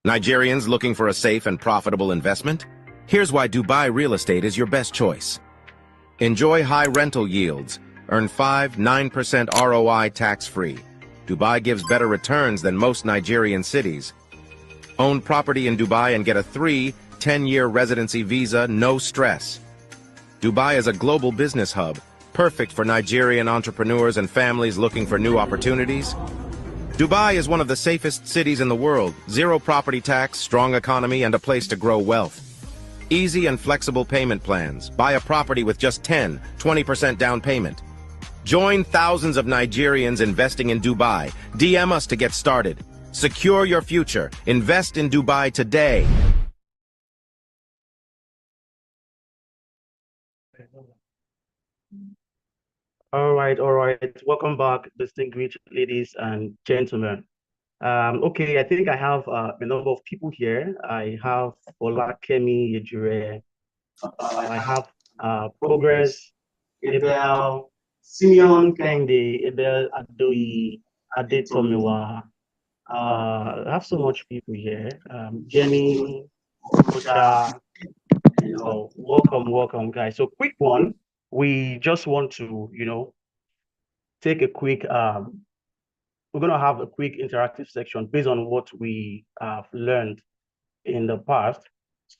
Nigerians looking for a safe and profitable investment? Here's why Dubai real estate is your best choice. Enjoy high rental yields. Earn 5–9% ROI tax-free. Dubai gives better returns than most Nigerian cities. Own property in Dubai and get a 3–10-year residency visa, no stress. Dubai is a global business hub, perfect for Nigerian entrepreneurs and families looking for new opportunities. Dubai is one of the safest cities in the world, zero property tax, strong economy, and a place to grow wealth. Easy and flexible payment plans. Buy a property with just 10–20% down payment. Join thousands of Nigerians investing in Dubai. DM us to get started. Secure your future. Invest in Dubai today. All right, all right. Welcome back, distinguished ladies and gentlemen. Okay, I think I have a number of people here. I have Olakemi Yejure. I have Progress, Abel, Simeon Kende, Abel Adoyi, Adetomiwa. I have so much people here. Jenny, Ocha. Welcome, guys. So quick one. We just want to, take a quick we're going to have a quick interactive section based on what we have learned in the past.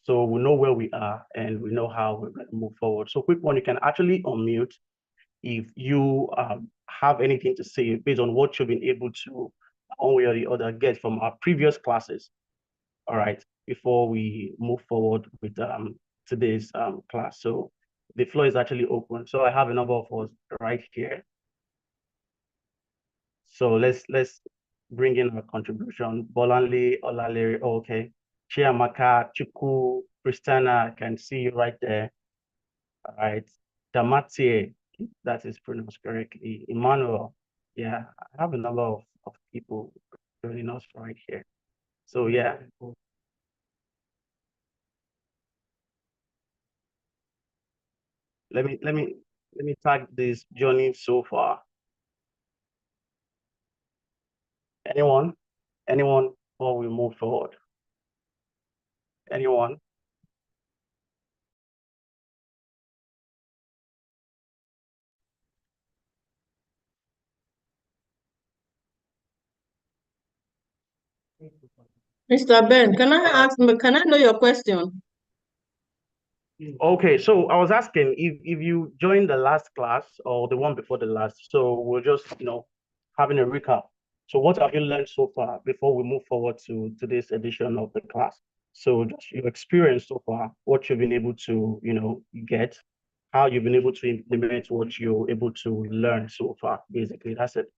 So we know where we are and we know how we're going to move forward. So quick one, you can actually unmute if you have anything to say based on what you've been able to, one way or the other, get from our previous classes. All right, before we move forward with today's class. So the floor is actually open. So I have a number of us right here. So let's bring in our contribution. Bolanle, Olalere, okay. Chiamaka, Chuku, Christiana, I can see you right there. All right. Damatie, that is pronounced correctly. Emmanuel, yeah, I have a number of people joining us right here. So yeah. Let me tag this journey so far. Anyone? Anyone before we move forward? Anyone? Mr. Ben, can I know your question? Okay, so I was asking if you joined the last class or the one before the last, so we're just, having a recap. So what have you learned so far before we move forward to today's edition of the class? So just your experience so far, what you've been able to, get, how you've been able to implement what you're able to learn so far, basically. That's it.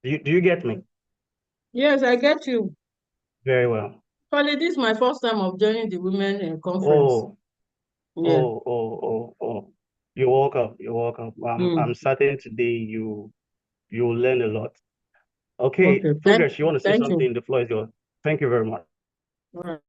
Do you get me? Yes, I get you. Very well. Probably this is my first time of joining the women conference. Oh, yeah. oh. You're welcome. You're welcome. I'm certain today you'll learn a lot. Okay, Progress, you want to say something? The floor is yours. Thank you very much. All right.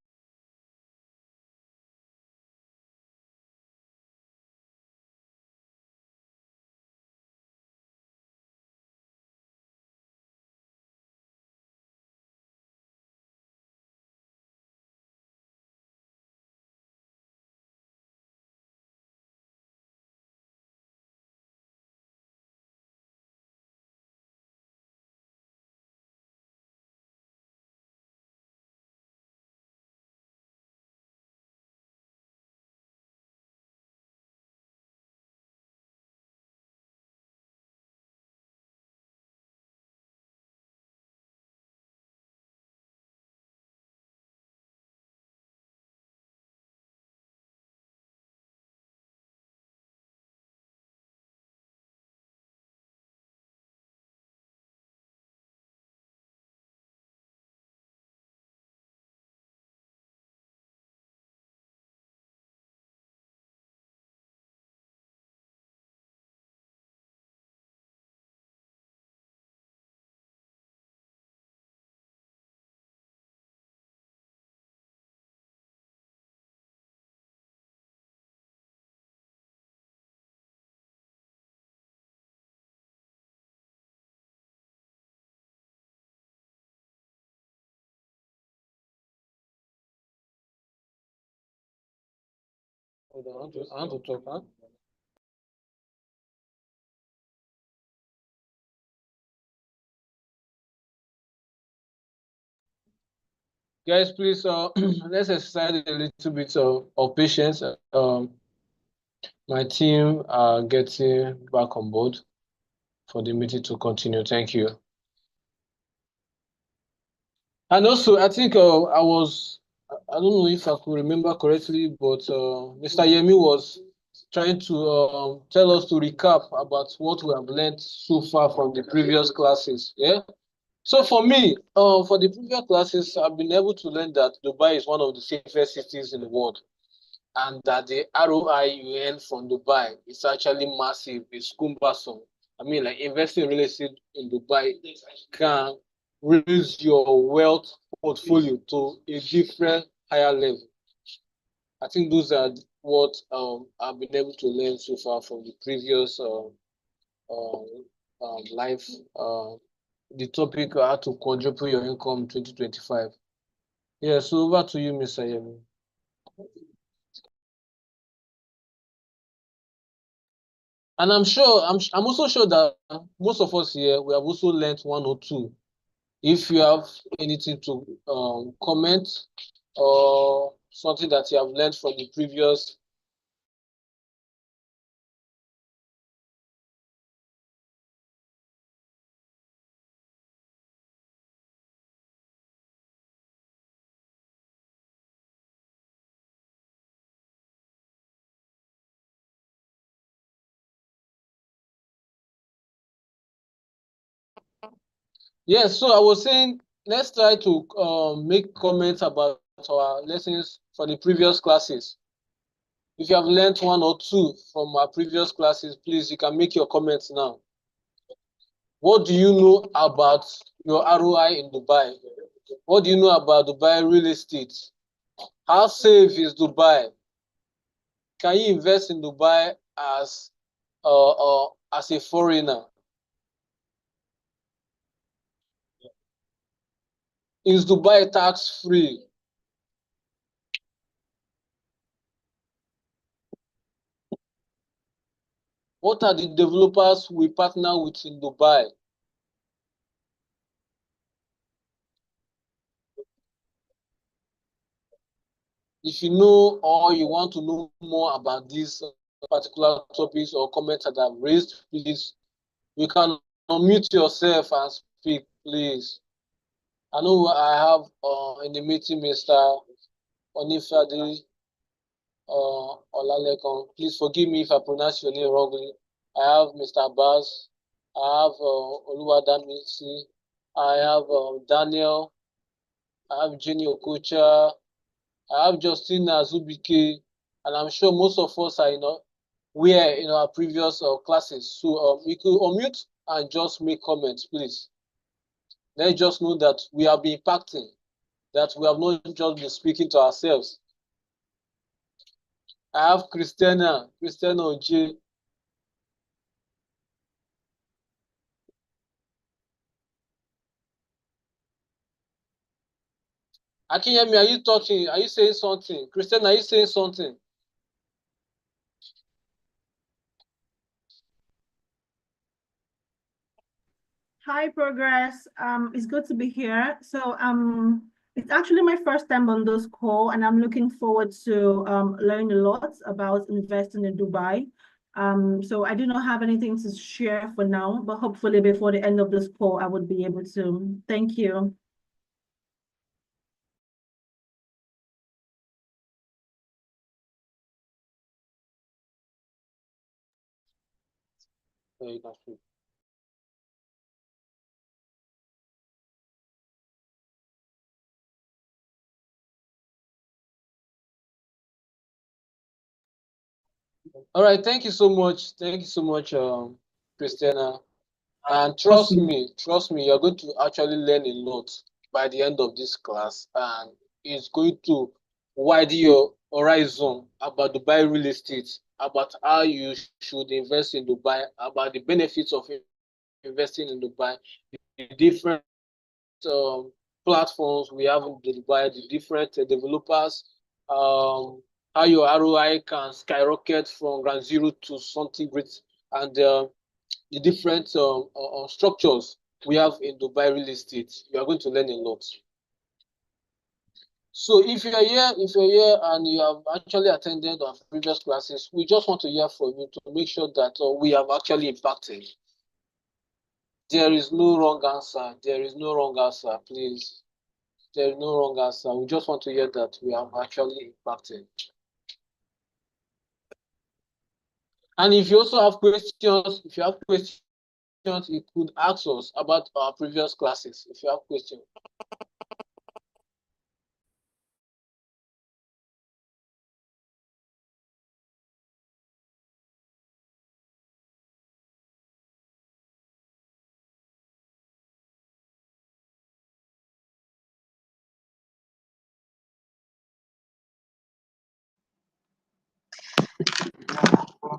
Hold on, I want to talk, huh? Guys, please, let's exercise a little bit of patience. My team are getting back on board for the meeting to continue. Thank you. And also, I think I don't know if I could remember correctly, but Mr. Yemi was trying to tell us to recap about what we have learned so far from the previous classes. Yeah. So for me, for the previous classes, I've been able to learn that Dubai is one of the safest cities in the world, and that the ROI you earn from Dubai is actually massive. It's cumbersome. I mean, like investing in real estate in Dubai can raise your wealth portfolio to a different higher level. I think those are what I've been able to learn so far from the previous life. The topic how to quadruple your income 2025. Yeah, so over to you, Mr. Yemi. And I'm also sure that most of us here, we have also learned one or two. If you have anything to comment or something that you have learned from the previous. Yes, so I was saying, let's try to make comments about our lessons for the previous classes. If you have learned one or two from our previous classes, please, you can make your comments now. What do you know about your ROI in Dubai? What do you know about Dubai real estate? How safe is Dubai? Can you invest in Dubai as a foreigner? Is Dubai tax free? What are the developers we partner with in Dubai? If you know or you want to know more about these particular topics or comments that I've raised, please, you can unmute yourself and speak, please. I know I have in the meeting Mr. Onifade Olalekon. Please forgive me if I pronounce your name wrongly. I have Mr. Abbas. I have Oluwadamisi. I have Daniel. I have Jenny Okocha. I have Justina Zubike. And I'm sure most of us are, where in our previous classes. So you could unmute and just make comments, please. Let's just know that we have been impacting, that we have not just been speaking to ourselves. I have Christiana Oje. Akinyemi, are you talking? Are you saying something? Christiana, are you saying something? Hi, Progress. It's good to be here. So it's actually my first time on this call, and I'm looking forward to learn a lot about investing in Dubai. So I do not have anything to share for now, but hopefully before the end of this call, I would be able to. Thank you. You can speak. All right, thank you so much. Thank you so much, Christiana. And trust me, you're going to actually learn a lot by the end of this class, and it's going to widen your horizon about Dubai real estate, about how you should invest in Dubai, about the benefits of investing in Dubai, the different platforms we have in Dubai, the different developers, how your ROI can skyrocket from ground zero to something great, and the different structures we have in Dubai real estate. You are going to learn a lot. So if you're here and you have actually attended our previous classes, we just want to hear from you to make sure that we have actually impacted. There is no wrong answer. There is no wrong answer, please. There is no wrong answer. We just want to hear that we have actually impacted. And if you also have questions, you could ask us about our previous classes if you have questions.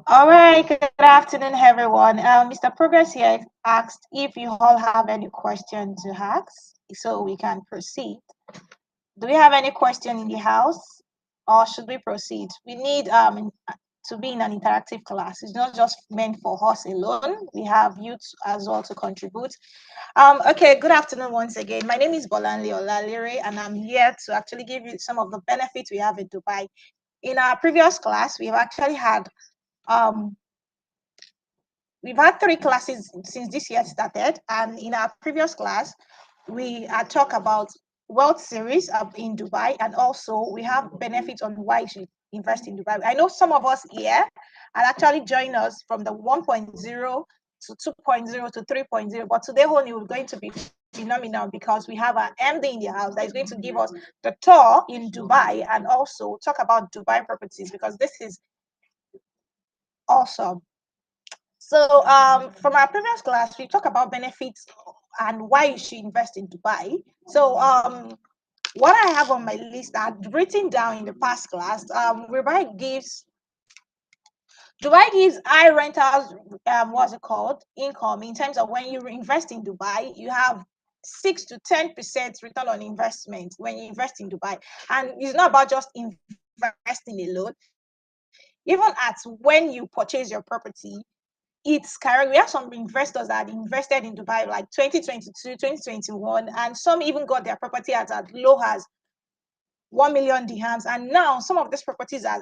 All right, good afternoon, everyone. Mr. Progress here asked if you all have any question to ask, so we can proceed. Do we have any question in the house, or should we proceed? We need to be in an interactive class. It's not just meant for us alone. We have youth as well to contribute. Okay, good afternoon once again. My name is Bolanle Olalire, and I'm here to actually give you some of the benefits we have in Dubai. In our previous class, we've actually had we've had 3 classes since this year started, and in our previous class, we talk about wealth series in Dubai, and also we have benefits on why you should invest in Dubai. I know some of us here are actually join us from the 1.0 to 2.0 to 3.0, but today only we're going to be phenomenal because we have an MD in the house that is going to give us the tour in Dubai and also talk about Dubai properties, because this is awesome. So from our previous class, we talked about benefits and why you should invest in Dubai. So what I have on my list I've written down in the past class, Dubai gives high rentals, what's it called, income in terms of when you invest in Dubai, you have 6 to 10% return on investment when you invest in Dubai. And it's not about just investing alone. Even at when you purchase your property, it's correct. We have some investors that invested in Dubai like 2022, 2021, and some even got their property at as low as 1 million dirhams. And now some of these properties are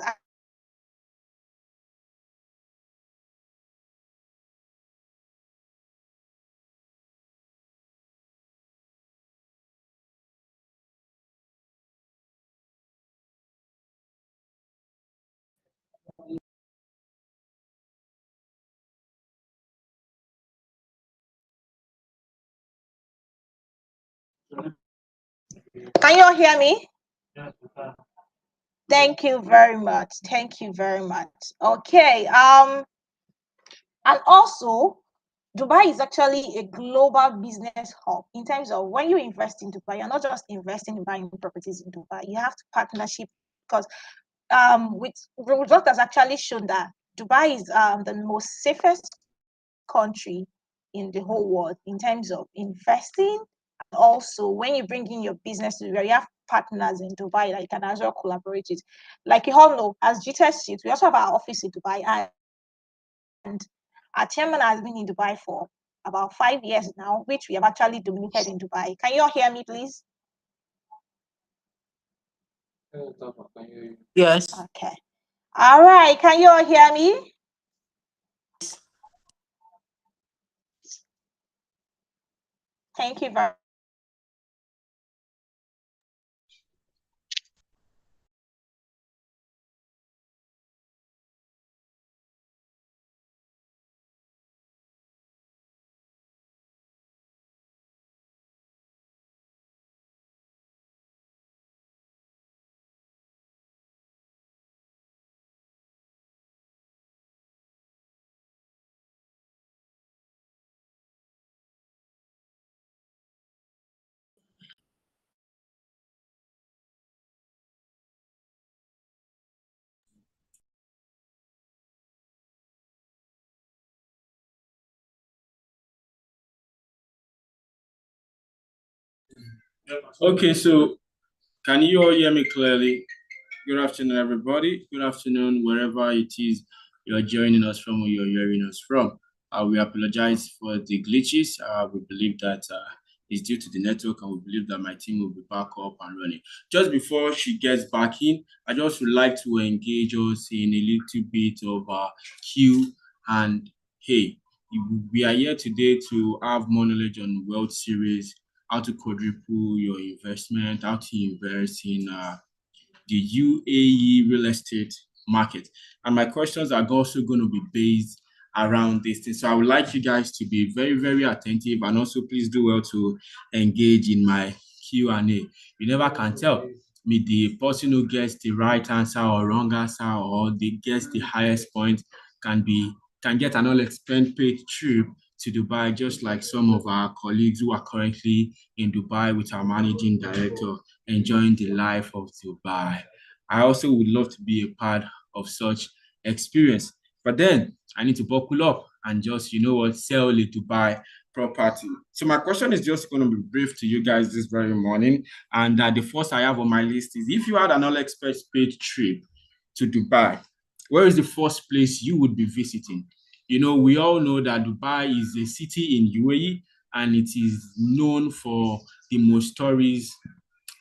Can you all hear me? Thank you very much. Thank you very much. Okay. And also Dubai is actually a global business hub in terms of when you invest in Dubai, you're not just investing in buying properties in Dubai. You have to partnership because with result has actually shown that Dubai is the most safest country in the whole world in terms of investing. And also, when you bring in your business to where you have partners in Dubai that you can as well collaborate with. Like you all know, as GTS, we also have our office in Dubai, and our chairman has been in Dubai for about 5 years now, which we have actually dominated in Dubai. Can you all hear me, please? Yes. Okay. All right. Can you all hear me? Thank you very Okay, so can you all hear me clearly? Good afternoon, everybody. Good afternoon, wherever it is you're joining us from or you're hearing us from. We apologize for the glitches. We believe that it's due to the network, and we believe that my team will be back up and running. Just before she gets back in, I just would like to engage us in a little bit of Q and A. We are here today to have more knowledge on wealth series, how to quadruple your investment, how to invest in the UAE real estate market. And my questions are also going to be based around this thing. So I would like you guys to be very, very attentive, and also please do well to engage in my Q&A. You never can tell me the person who gets the right answer or wrong answer, or the gets the highest point, can get an all-expense-paid trip to Dubai, just like some of our colleagues who are currently in Dubai with our managing director, enjoying the life of Dubai. I also would love to be a part of such experience. But then I need to buckle up and just, sell a Dubai property. So my question is just going to be brief to you guys this very morning. And the first I have on my list is, if you had an all-expense paid trip to Dubai, where is the first place you would be visiting? We all know that Dubai is a city in UAE, and it is known for the most tourist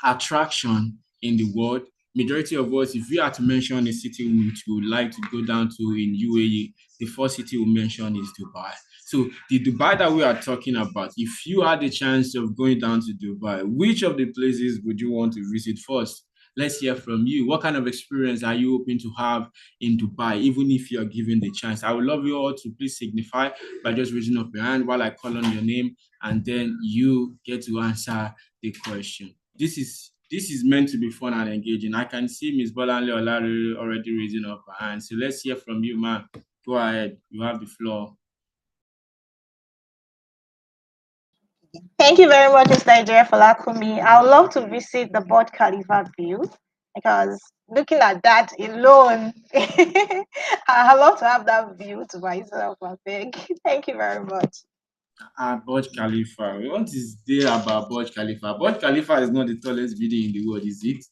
attraction in the world. Majority of us, if we had to mention a city which we would like to go down to in UAE, the first city we mention is Dubai. So the Dubai that we are talking about, if you had the chance of going down to Dubai, which of the places would you want to visit first? Let's hear from you. What kind of experience are you hoping to have in Dubai, even if you're given the chance? I would love you all to please signify by just raising up your hand while I call on your name, and then you get to answer the question. This is meant to be fun and engaging. I can see Ms. Bolanle Olari already raising up her hand. So let's hear from you, ma'am. Go ahead. You have the floor. Thank you very much, Mr. Ijere Folakumi. I would love to visit the Burj Khalifa view, because looking at that alone, I love to have that view to myself, I think. Thank you very much. Burj Khalifa. What is there about Burj Khalifa? Burj Khalifa is not the tallest building in the world, is it?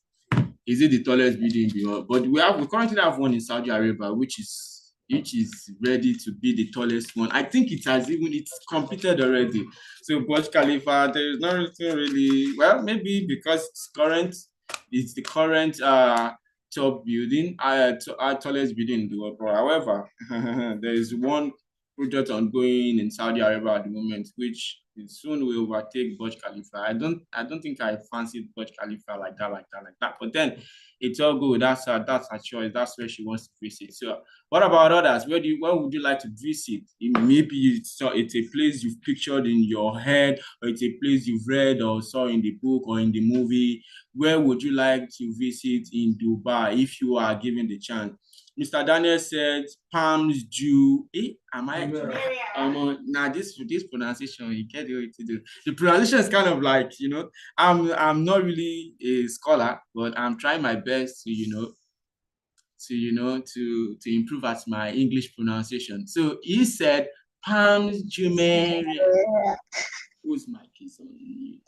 Is it the tallest building in the world? But we currently have one in Saudi Arabia, which is ready to be the tallest one. I think it's completed already. So Burj Khalifa, there is nothing really. Well, maybe because it's the current top building, tallest building in the world. But however, there is one project ongoing in Saudi Arabia at the moment, which soon will overtake Burj Khalifa. I don't think I fancy Burj Khalifa like that. But then it's all good. That's her choice. That's where she wants to visit. So what about others? Where would you like to visit? Maybe it's a place you've pictured in your head, or it's a place you've read or saw in the book or in the movie. Where would you like to visit in Dubai if you are given the chance? Mr. Daniel said Palms Jew. Am I? Now this pronunciation, you get it to do. The pronunciation is kind of like, I'm not really a scholar, but I'm trying my best to to improve at my English pronunciation. So he said Palms Jumeirah. Who's my kiss on me?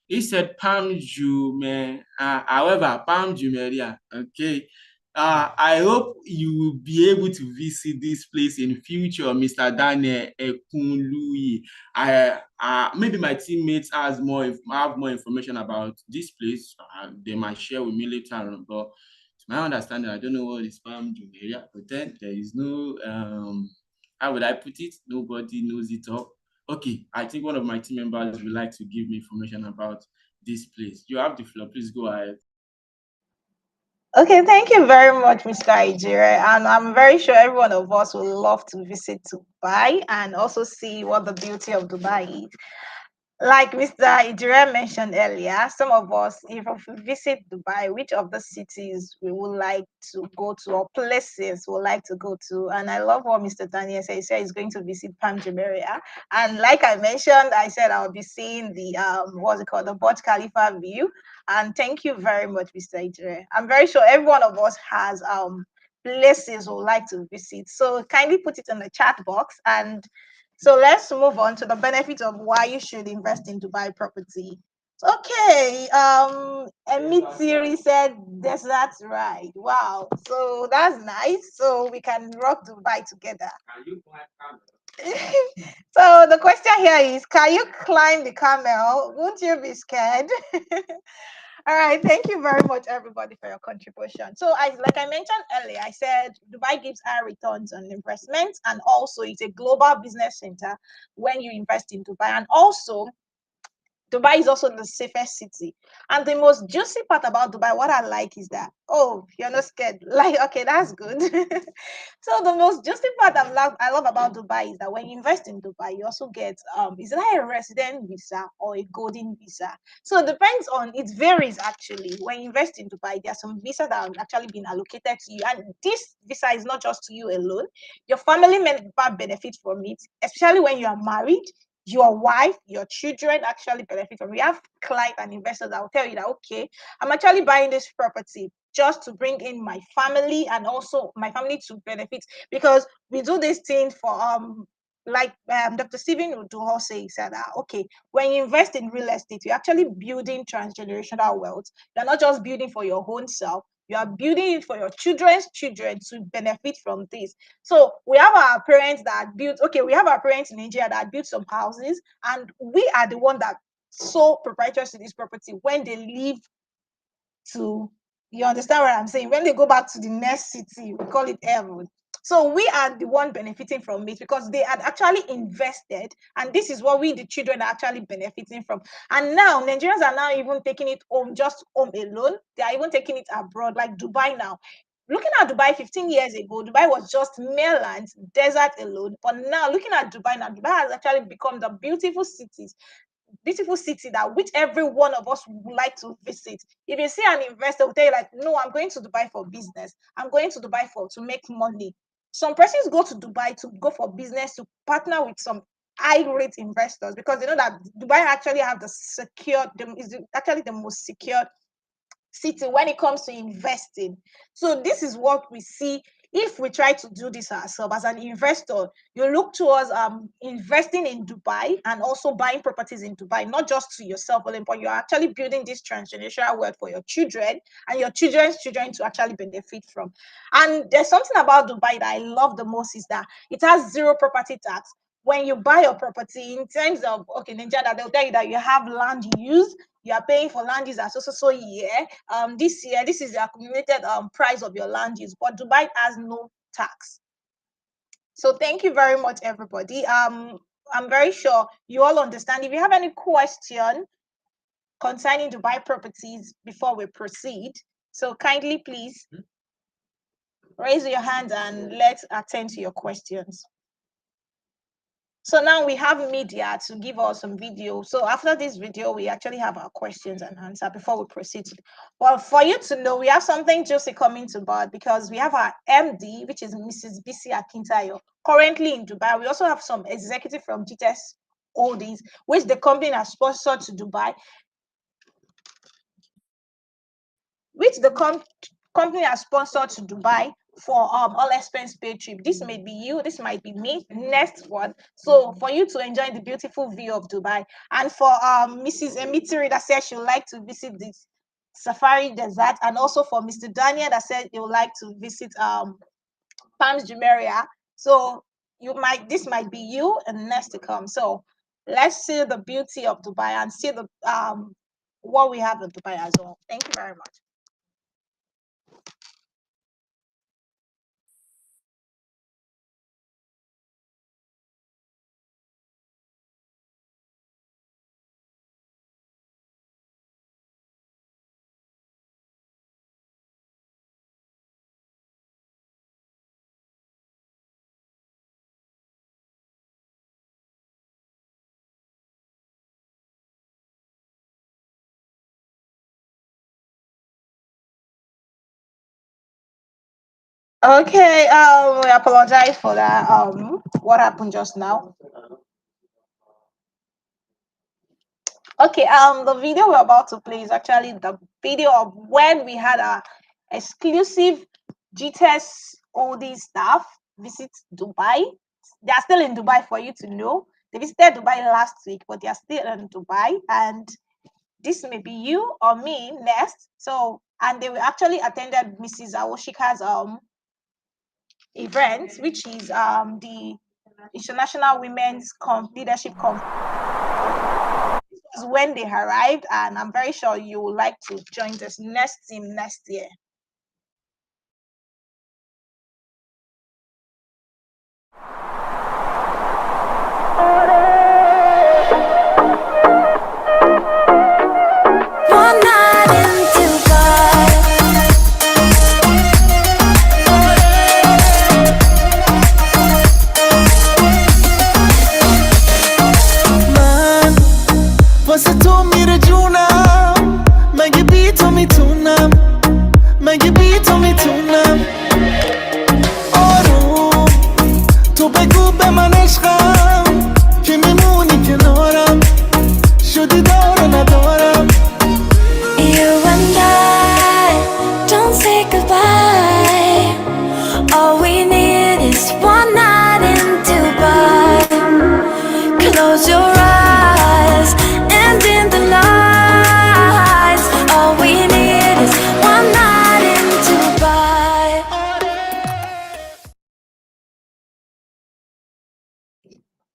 He said Palm Jumeirah. However, Palm Jumeirah. Okay. I hope you will be able to visit this place in future, Mr. Daniel Ekunluyi. Maybe my teammates have more information about this place. They might share with me later on. But to my understanding, I don't know what is Palm Jumeirah. But then there is no how would I put it? Nobody knows it all. Okay, I think one of my team members would like to give me information about this place. You have the floor. Please go ahead. Okay, thank you very much, Mr. Ijire. And I'm very sure every one of us would love to visit Dubai and also see what the beauty of Dubai is. Like Mr. Ijire mentioned earlier, some of us, if we visit Dubai, which of the cities we would like to go to, or places we would like to go to? And I love what Mr. Daniel said. He said he's going to visit Palm Jumeirah. And like I mentioned, I said I'll be seeing the the Burj Khalifa view. And thank you very much, Mr. Ijire. I'm very sure every one of us has places we would like to visit. So kindly put it in the chat box, and so let's move on to the benefit of why you should invest in Dubai property. Okay, Emitiri said desert ride. Wow, so that's nice. So we can rock Dubai together. Can you climb camel? So the question here is, can you climb the camel? Won't you be scared? All right, thank you very much, everybody, for your contribution. So, like I mentioned earlier, I said Dubai gives high returns on investment, and also it's a global business center when you invest in Dubai, and also Dubai is also the safest city. And the most juicy part about Dubai, what I like is that, oh, you're not scared. Like, okay, that's good. So the most juicy part I love about Dubai is that when you invest in Dubai, you also get is it like a resident visa or a golden visa? So it depends on, it varies actually. When you invest in Dubai, there are some visas that have actually been allocated to you. And this visa is not just to you alone. Your family member benefit from it, especially when you are married. Your wife, your children actually benefit from it. We have clients and investors that will tell you that, okay, I'm actually buying this property just to bring in my family and also my family to benefit, because we do this thing for like Dr. Stephen Uduho said that, okay, when you invest in real estate, you're actually building transgenerational wealth. You're not just building for your own self, you are building it for your children's children to benefit from this. So we have our parents that built, okay, we have our parents in Nigeria that built some houses, and we are the one that sold proprietors to this property when they leave to, you understand what I'm saying? When they go back to the next city, we call it heaven. So we are the one benefiting from it because they had actually invested, and this is what we, the children, are actually benefiting from. And now Nigerians are now even taking it home, just home alone. They are even taking it abroad, like Dubai now. Looking at Dubai 15 years ago, Dubai was just mainland, desert alone. But now, looking at Dubai now, Dubai has actually become the beautiful city that which every one of us would like to visit. If you see an investor, will tell you like, no, I'm going to Dubai for business. I'm going to Dubai to make money. Some persons go to Dubai to go for business, to partner with some high-rate investors, because they know that Dubai actually have is actually the most secure city when it comes to investing. So this is what we see. If we try to do this ourselves as an investor, you look towards investing in Dubai and also buying properties in Dubai, not just to yourself, but you're actually building this transgenerational wealth for your children and your children's children to actually benefit from. And there's something about Dubai that I love the most is that it has zero property tax. When you buy your property, in terms of, okay, Nigeria, they'll tell you that you have land use, you are paying for land use as so year. This year, this is the accumulated price of your land use, but Dubai has no tax. So thank you very much, everybody. I'm very sure you all understand. If you have any question concerning Dubai properties before we proceed, so kindly please raise your hand and let's attend to your questions. So now we have media to give us some video. So after this video, we actually have our questions and answer before we proceed. Well, for you to know, we have something juicy coming to board because we have our MD, which is Mrs. BC Akintayo, currently in Dubai. We also have some executive from GTS Holdings, which the company has sponsored to Dubai, which the company has sponsored to Dubai for all expense paid trip. This may be you, this might be me, next one. So for you to enjoy the beautiful view of Dubai. And for Mrs. Emitiri that said she would like to visit this Safari Desert, and also for Mr. Daniel that said he would like to visit Palms Jumeirah. So this might be you and next to come. So let's see the beauty of Dubai and see the what we have in Dubai as well. Thank you very much. Okay, we apologize for that. What happened just now? Okay, the video we're about to play is actually the video of when we had a exclusive GTS all these staff visit Dubai. They are still in Dubai, for you to know. They visited Dubai last week, but they are still in Dubai, and this may be you or me next. So, and they actually attended Mrs. Awoshika's event, which is the International Women's Leadership Conference. This was when they arrived, and I'm very sure you would like to join this next team next year.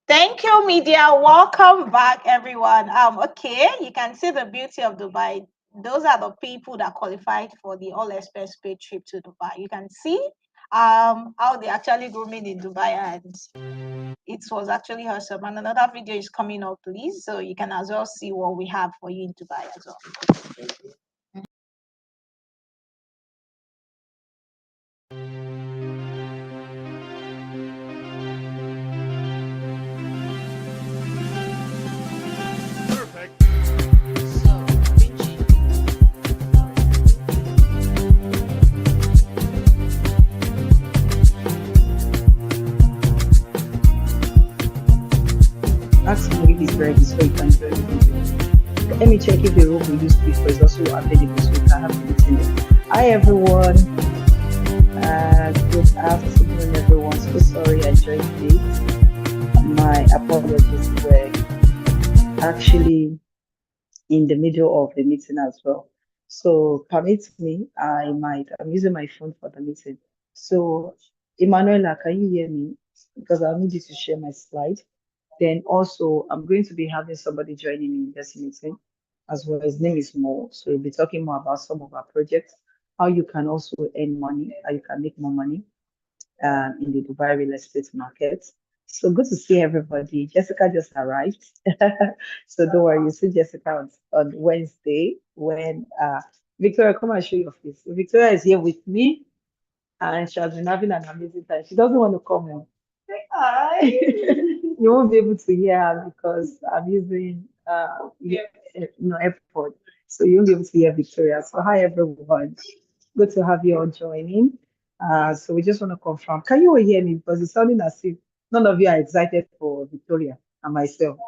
Thank you, media. Welcome back, everyone. Okay, you can see the beauty of Dubai. Those are the people that qualified for the all-expense paid trip to Dubai. You can see how they're actually grooming in Dubai, and it was actually awesome. And another video is coming up, please, so you can as well see what we have for you in Dubai as well. Actually, it's ready, so you can join the video. Let me check if the room we used before is also available, so you can have a meeting there. Hi everyone. Good afternoon, everyone. So sorry I joined late. My apologies. Were actually in the middle of the meeting as well. So permit me, I'm using my phone for the meeting. So Emanuela, can you hear me? Because I'll need you to share my slide. Then also I'm going to be having somebody joining me in this meeting as well. His name is Mo. So we'll be talking more about some of our projects, how you can also earn money, how you can make more money in the Dubai real estate market. So good to see everybody. Jessica just arrived. So don't worry, you see Jessica on Wednesday when Victoria, come and show your face. Victoria is here with me and she has been having an amazing time. She doesn't want to come in. Say hi. You won't be able to hear her because I'm using airport. So you won't be able to hear Victoria. So hi everyone. Good to have you all joining. So we just want to confirm. Can you all hear me? Because it's sounding as if none of you are excited for Victoria and myself.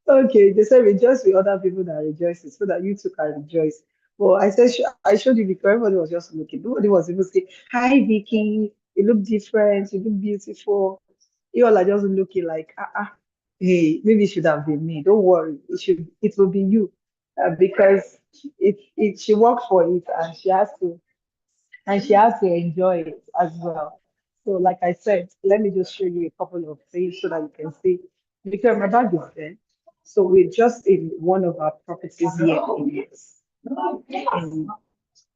Okay, they said rejoice with other people that are rejoicing so that you too can rejoice. Well, I said I showed you Victoria. Everybody was just looking. Nobody was even saying, "Hi, Vicky. You look different. You look beautiful." You all are just looking like, hey, maybe it should have been me. Don't worry, it will be you, because she worked for it and she has to enjoy it as well. So, like I said, let me just show you a couple of things so that you can see. Because my bag is there. So we're just in one of our properties here in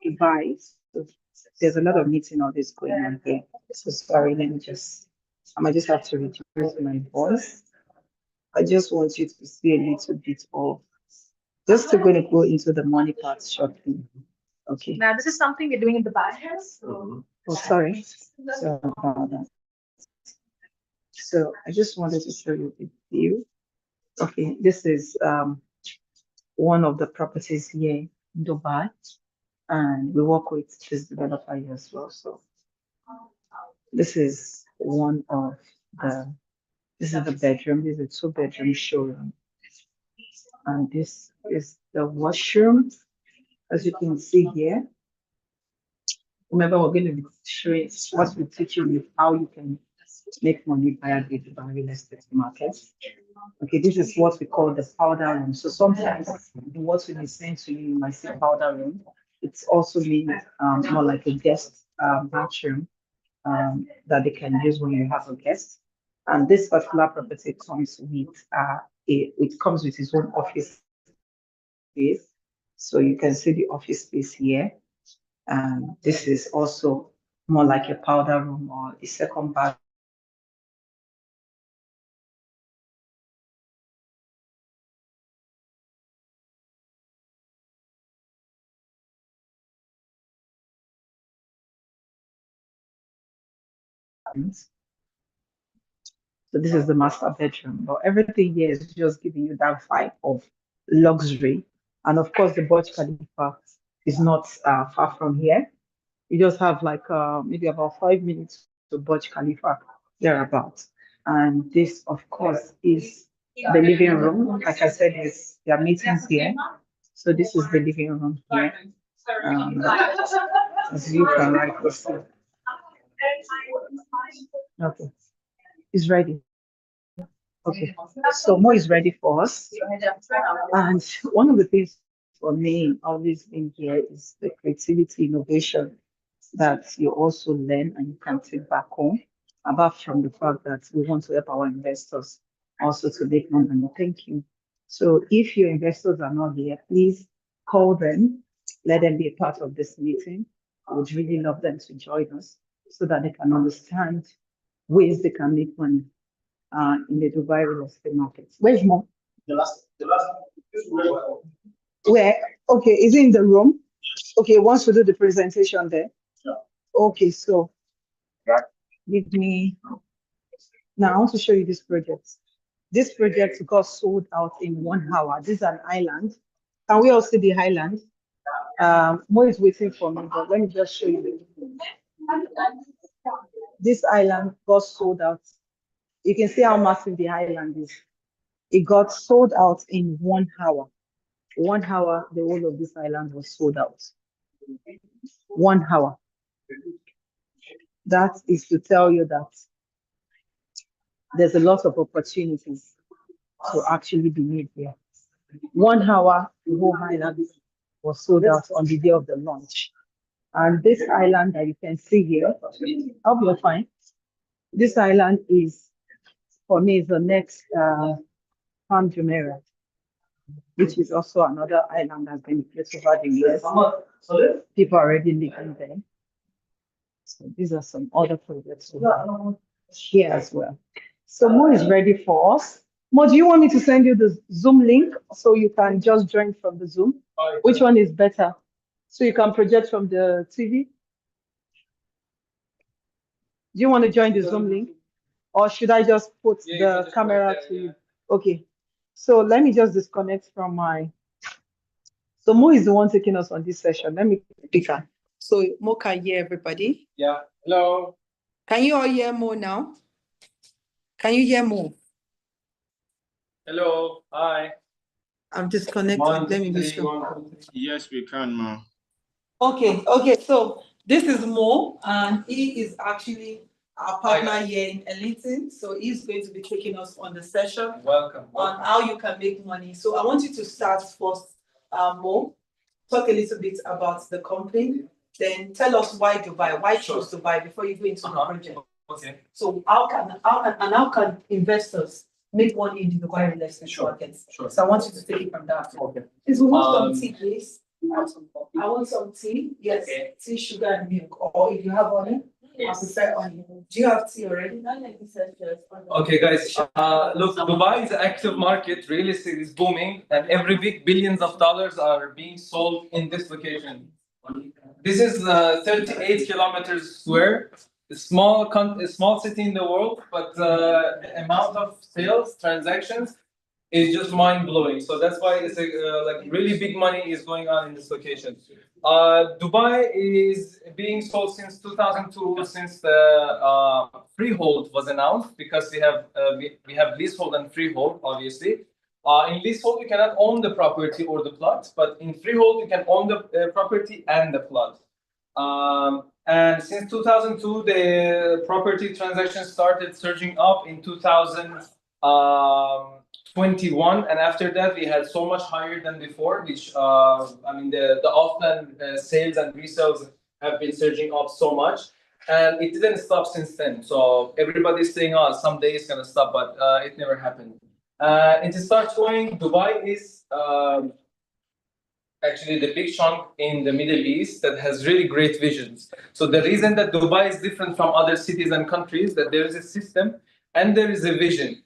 Dubai. So there's a lot of meeting all this going on here. So sorry, I might just have to reduce my voice. I just want you to see a little bit of, just to going to go into the money part shortly. Okay. Now, this is something you're doing in the back. Oh, sorry. So about that. So I just wanted to show you the view. Okay, this is one of the properties here in Dubai, and we work with this developer here as well. So this is one of this is the bedroom. This is a two-bedroom showroom, and this is the washroom, as you can see here. Remember, we're going to be showing what we teach you with how you can make money via the Dubai real estate market. Okay, this is what we call the powder room. So sometimes in what we sent to you, you might see powder room. It's also means more like a guest bathroom that they can use when you have a guest. And this particular property comes with it comes with its own office space. So you can see the office space here. And this is also more like a powder room or a second bath. So this is the master bedroom, but everything here is just giving you that vibe of luxury. And of course, the Burj Khalifa is not far from here. You just have like maybe about 5 minutes to Burj Khalifa, thereabouts. And this, of course, is the living room. Like I said, is there are meetings here. So this is the living room here. As you can rightly see. Okay, it's ready. Okay, so Mo is ready for us. And one of the things for me always in here is the creativity, innovation that you also learn and you can take back home, apart from the fact that we want to help our investors also to make more money. Thank you. So if your investors are not here, please call them, let them be a part of this meeting. I would really love them to join us so that they can understand ways they can make money in the Dubai real estate market. Where's Mo? The last. Where? Okay, is it in the room? Okay, once we do the presentation there. Yeah. Okay, so give me. Now I want to show you this project. This project got sold out in 1 hour. This is an island. Can we all see the island? Mo is waiting for me, but let me just show you. This island got sold out. You can see how massive the island is. It got sold out in 1 hour. 1 hour, the whole of this island was sold out. 1 hour. That is to tell you that there's a lot of opportunities to actually be made here. 1 hour, the whole island was sold out on the day of the launch. And this island that you can see here, I hope you're fine. This island is, for me, is the next Palm Jumeirah, which is also another island that's been built over the years. People are already living there. So these are some other projects here as well. So Mo is ready for us. Mo, do you want me to send you the Zoom link so you can just join from the Zoom? Which one is better? So you can project from the TV? Do you want to join the Zoom link? Or should I just put the camera to you? Okay. So let me just disconnect from my. So Mo is the one taking us on this session. Let me pick her. So Mo can hear everybody. Yeah. Hello. Can you all hear Mo now? Can you hear Mo? Hello. Hi. I'm disconnected. Let me be sure. Yes, we can, ma. Okay. So this is Mo, and he is actually our partner here in Ellington. So he's going to be taking us on the session. Welcome. On how you can make money. So I want you to start first, Mo. Talk a little bit about the company. Then tell us why Dubai. Why choose Dubai before you go into the project. Okay. So how can investors make money in the Dubai real estate market? Sure. So I want you to take it from that. Okay. Please, we want some tea, please. I want some tea. Yes, okay. Tea, sugar, and milk. Or if you have honey, yes. I prefer honey. Do you have tea already? Okay, guys. Look, Dubai is an active market. Real estate is booming, and every week billions of dollars are being sold in this location. This is 38 kilometers square. A small city in the world, but the amount of sales transactions is just mind blowing. So that's why it's like really big money is going on in this location. Dubai is being sold since 2002, since the freehold was announced, because we have leasehold and freehold, obviously. In leasehold, you cannot own the property or the plot, but in freehold, you can own the property and the plot. And since 2002, the property transactions started surging up. In 2000, 21, and after that we had so much higher than before, which I mean the offline sales and resales have been surging up so much, and it didn't stop since then. So everybody's saying, oh, someday it's gonna stop, but it never happened. And to start going, Dubai is actually the big chunk in the Middle East that has really great visions. So the reason that Dubai is different from other cities and countries, that there is a system and there is a vision.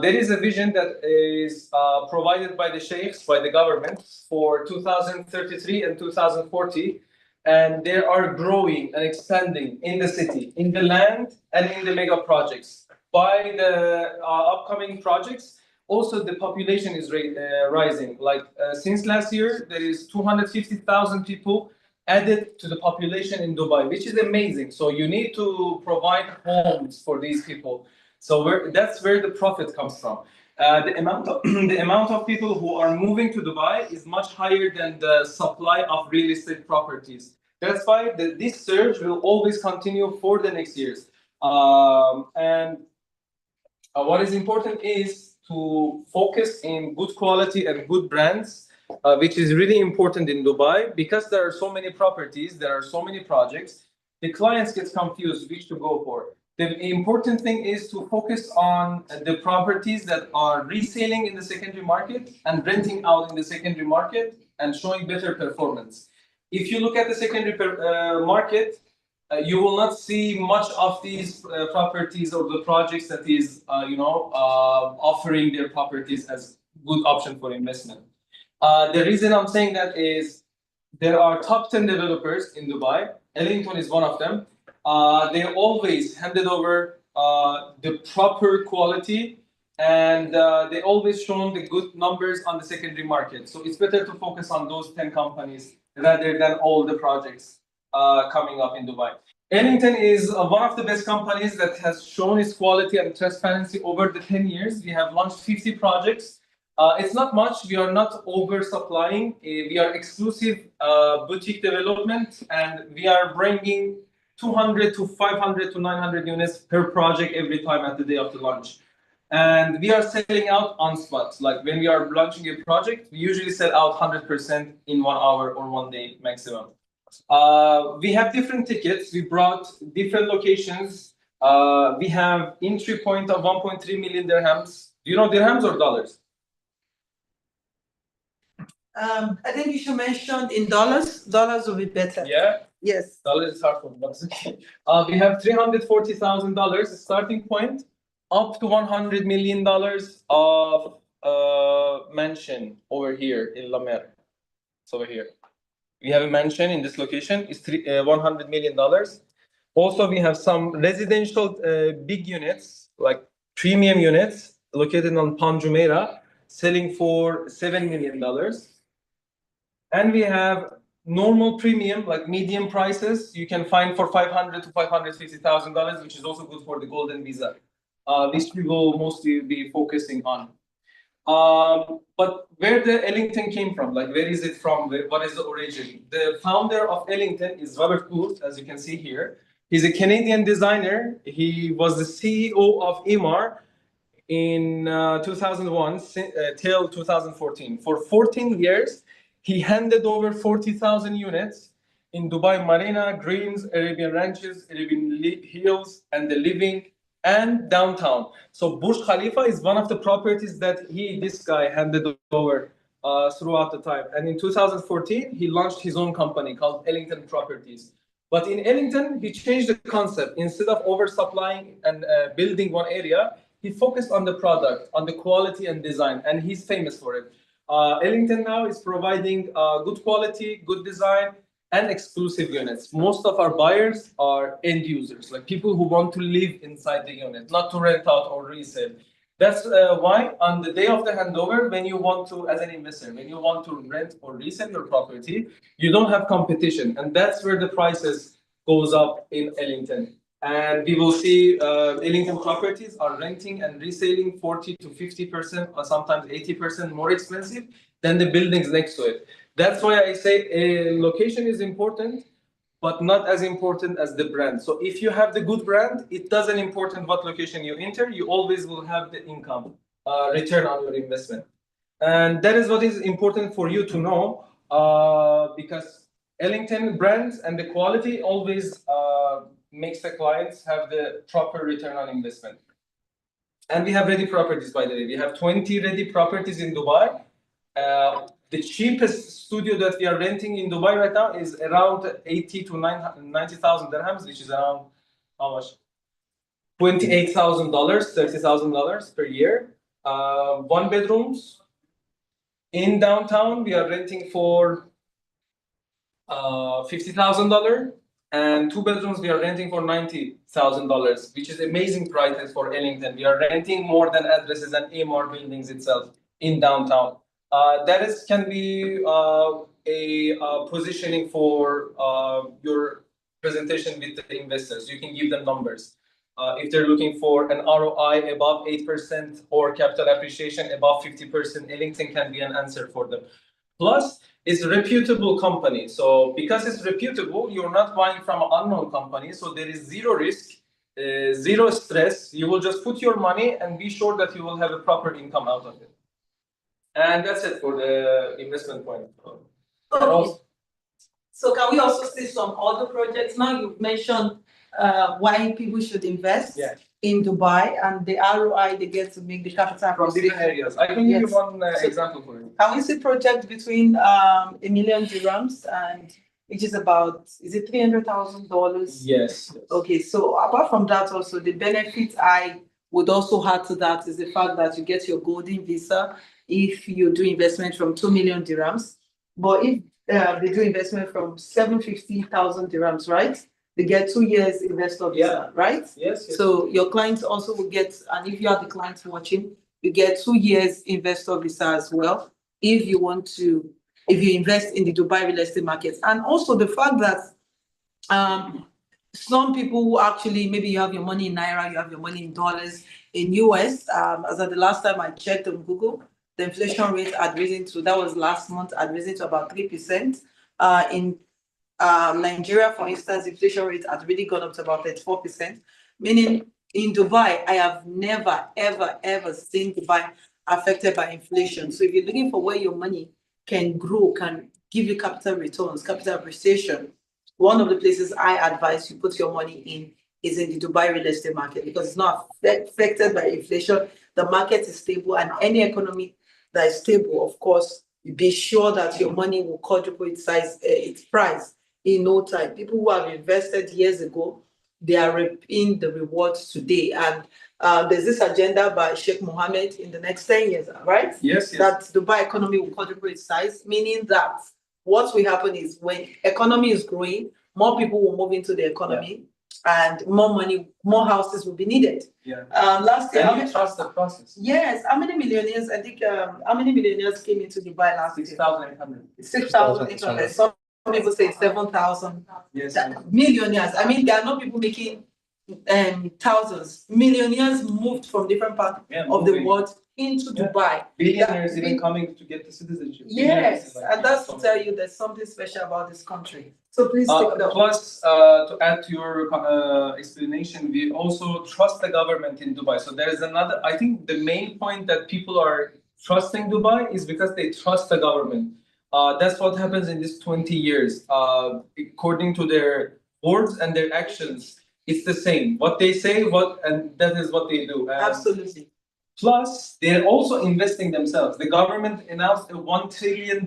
There is a vision that is provided by the sheikhs, by the government, for 2033 and 2040, and they are growing and expanding in the city, in the land, and in the mega projects. By the upcoming projects, also the population is rising. Like since last year, there is 250,000 people added to the population in Dubai, which is amazing. So you need to provide homes for these people. So that's where the profit comes from. The amount of people who are moving to Dubai is much higher than the supply of real estate properties. That's why this surge will always continue for the next years. And what is important is to focus in good quality and good brands, which is really important in Dubai, because there are so many properties, there are so many projects. The clients get confused which to go for. The important thing is to focus on the properties that are reselling in the secondary market and renting out in the secondary market and showing better performance. If you look at the secondary market, you will not see much of these properties or the projects that is, offering their properties as good option for investment. The reason I'm saying that is there are top 10 developers in Dubai. Ellington is one of them. They always handed over the proper quality, and they always shown the good numbers on the secondary market. So it's better to focus on those 10 companies rather than all the projects coming up in Dubai. Ellington is one of the best companies that has shown its quality and transparency over the 10 years. We have launched 50 projects. It's not much. We are not oversupplying. We are exclusive boutique development, and we are bringing 200 to 500 to 900 units per project every time at the day of the launch. And we are selling out on spot. Like when we are launching a project, we usually sell out 100% in 1 hour or 1 day maximum. We have different tickets. We brought different locations. We have entry point of 1.3 million dirhams. Do you know dirhams or dollars? I think you should mention in dollars. Dollars will be better. Yeah? Yes. Dollars is hard for me. We have $340,000 starting point, up to $100 million of mansion over here in La Mer. It's over here. We have a mansion in this location. It's $100 million. Also, we have some residential big units, like premium units, located on Palm Jumeirah, selling for $7 million. And we have normal premium, like medium prices, you can find for $500,000 to $550,000, which is also good for the golden visa, which we will mostly be focusing on. But where the Ellington came from, like where is it from? What is the origin? The founder of Ellington is Robert Booth, as you can see here. He's a Canadian designer. He was the CEO of Emaar in 2001 till 2014. For 14 years, he handed over 40,000 units in Dubai Marina, Greens, Arabian Ranches, Arabian Hills, and the Living, and downtown. So Burj Khalifa is one of the properties that this guy handed over throughout the time. And in 2014, he launched his own company called Ellington Properties. But in Ellington, he changed the concept. Instead of oversupplying and building one area, he focused on the product, on the quality and design, and he's famous for it. Ellington now is providing good quality, good design, and exclusive units. Most of our buyers are end users, like people who want to live inside the unit, not to rent out or resell. That's why on the day of the handover, when you want to, as an investor, when you want to rent or resell your property, you don't have competition. And that's where the prices goes up in Ellington. And we will see Ellington properties are renting and reselling 40 to 50% or sometimes 80% more expensive than the buildings next to it. That's why I say location is important, but not as important as the brand. So if you have the good brand, it doesn't important what location you enter, you always will have the income. return on your investment. And that is what is important for you to know, because Ellington brands and the quality always makes the clients have the proper return on investment. And we have ready properties, by the way. We have 20 ready properties in Dubai. The cheapest studio that we are renting in Dubai right now is around 80 to 90,000 dirhams, which is around how much? $28,000, $30,000 per year. One bedrooms in downtown, we are renting for $50,000, and two bedrooms we are renting for $90,000, which is amazing prices for Ellington. We are renting more than addresses and AMR buildings itself in downtown. That is can be a positioning for your presentation with the investors. You can give them numbers. If they're looking for an ROI above 8% or capital appreciation above 50%, Ellington can be an answer for them. Plus, it's a reputable company. So because it's reputable, you're not buying from an unknown company. So there is zero risk, zero stress. You will just put your money and be sure that you will have a proper income out of it. And that's it for the investment point. Okay. So can we also see some other projects? Now you've mentioned why people should invest in Dubai and the ROI they get to make the capital from different areas. I can give you one example for you. Can we see project between $1 million dirhams and which is about, is it $300,000? Yes. Okay, so apart from that also, the benefits I would also add to that is the fact that you get your golden visa if you do investment from 2 million dirhams. But if they do investment from 750,000 dirhams, right? They get 2 years investor visa, right? Yes. So your clients also will get, and if you are the clients watching, you get 2 years investor visa as well if you want to, if you invest in the Dubai real estate market. And also the fact that some people who actually, maybe you have your money in Naira, you have your money in dollars, in US, as at the last time I checked on Google, the inflation rate had risen to, that was last month, had risen to about 3%. In Nigeria, for instance, inflation rate has really gone up to about 34%, meaning in Dubai, I have never, ever seen Dubai affected by inflation. So if you're looking for where your money can grow, can give you capital returns, capital appreciation, one of the places I advise you put your money in is in the Dubai real estate market because it's not affected by inflation. The market is stable, and any economy that is stable, of course, be sure that your money will quadruple its size, its price in no time. People who have invested years ago, they are reaping the rewards today. And there's this agenda by Sheikh Mohammed in the next 10 years, right? Yes. That Dubai economy will quadruple its size, meaning that what will happen is when economy is growing, more people will move into the economy and more money, more houses will be needed. Last year, and you trust the process. Yes, how many millionaires? I think how many millionaires came into Dubai last year? 6,800. 6,800. Some people say 7,000. Yes. Millionaires. I mean, there are not people making thousands. Millionaires moved from different parts of the world into Dubai. Billionaires even coming to get the citizenship. Yes, and that's to tell you there's something special about this country. So please take it up. Plus, to add to your explanation, we also trust the government in Dubai. So there is another, I think the main point that people are trusting Dubai is because they trust the government. That's what happens in these 20 years. According to their words and their actions, it's the same. What they say, and that is what they do. Absolutely. Plus, they're also investing themselves. The government announced a $1 trillion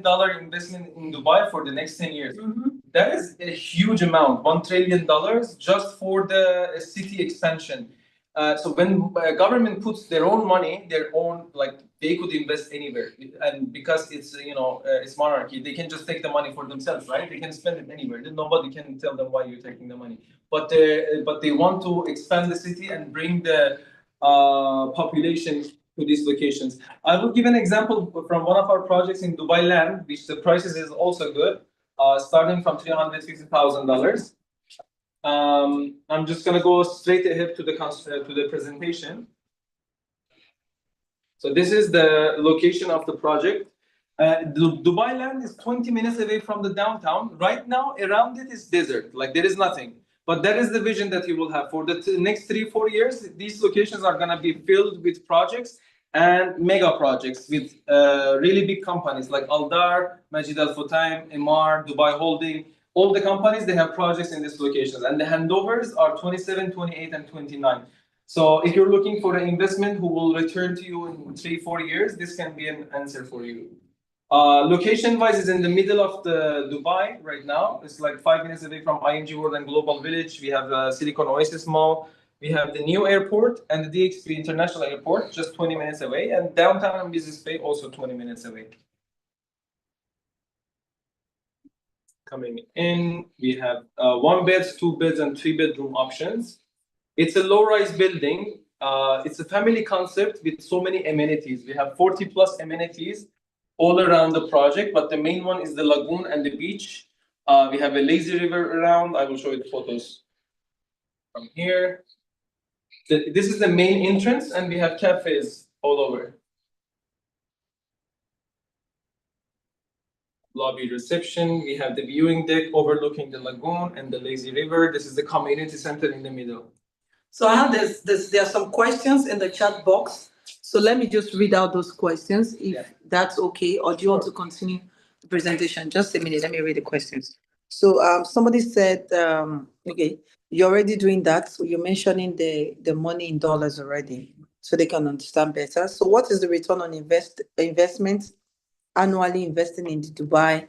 investment in Dubai for the next 10 years. That is a huge amount, $1 trillion just for the city expansion. So when government puts their own money, they could invest anywhere. And because it's, it's monarchy, they can just take the money for themselves, right? They can spend it anywhere. Then nobody can tell them why you're taking the money. But they want to expand the city and bring the population to these locations. I will give an example from one of our projects in Dubai Land, which the prices is also good, starting from $350,000. I'm just gonna go straight ahead to the presentation. So this is the location of the project. Dubai Land is 20 minutes away from the downtown. Right now, around it is desert, like there is nothing. But that is the vision that you will have for the next 3-4 years. These locations are going to be filled with projects, and mega projects with really big companies like Aldar, Majid Al Futtaim, Emar, Dubai Holding. All the companies, they have projects in these locations, and the handovers are 27, 28, and 29. So if you're looking for an investment who will return to you in 3-4 years, this can be an answer for you. Location-wise, is in the middle of the Dubai right now. It's like 5 minutes away from ING World and Global Village. We have Silicon Oasis Mall. We have the new airport and the DXB International Airport, just 20 minutes away, and downtown and Business Bay also 20 minutes away. Coming in, we have 1 beds, 2 beds, and 3 bedroom options. It's a low-rise building. It's a family concept with so many amenities. We have 40 plus amenities all around the project, but the main one is the lagoon and the beach. We have a lazy river around. I will show you the photos from here. This is the main entrance, and we have cafes all over. Lobby reception. We have the viewing deck overlooking the lagoon and the lazy river. This is the community center in the middle. So I have there are some questions in the chat box. So let me just read out those questions if that's okay, or do you want to continue the presentation? Just a minute, let me read the questions. So somebody said, okay, you're already doing that. So you're mentioning the money in dollars already, so they can understand better. So what is the return on investment annually investing in the Dubai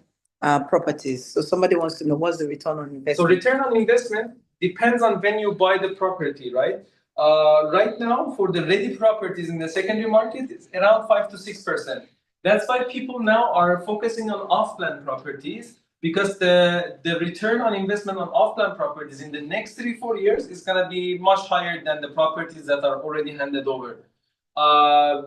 properties? So somebody wants to know what's the return on investment. So return on investment depends on when you buy the property, right? Right now, for the ready properties in the secondary market, it's around 5 to 6%. That's why people now are focusing on off-plan properties, because the return on investment on off-plan properties in the next 3-4 years is going to be much higher than the properties that are already handed over,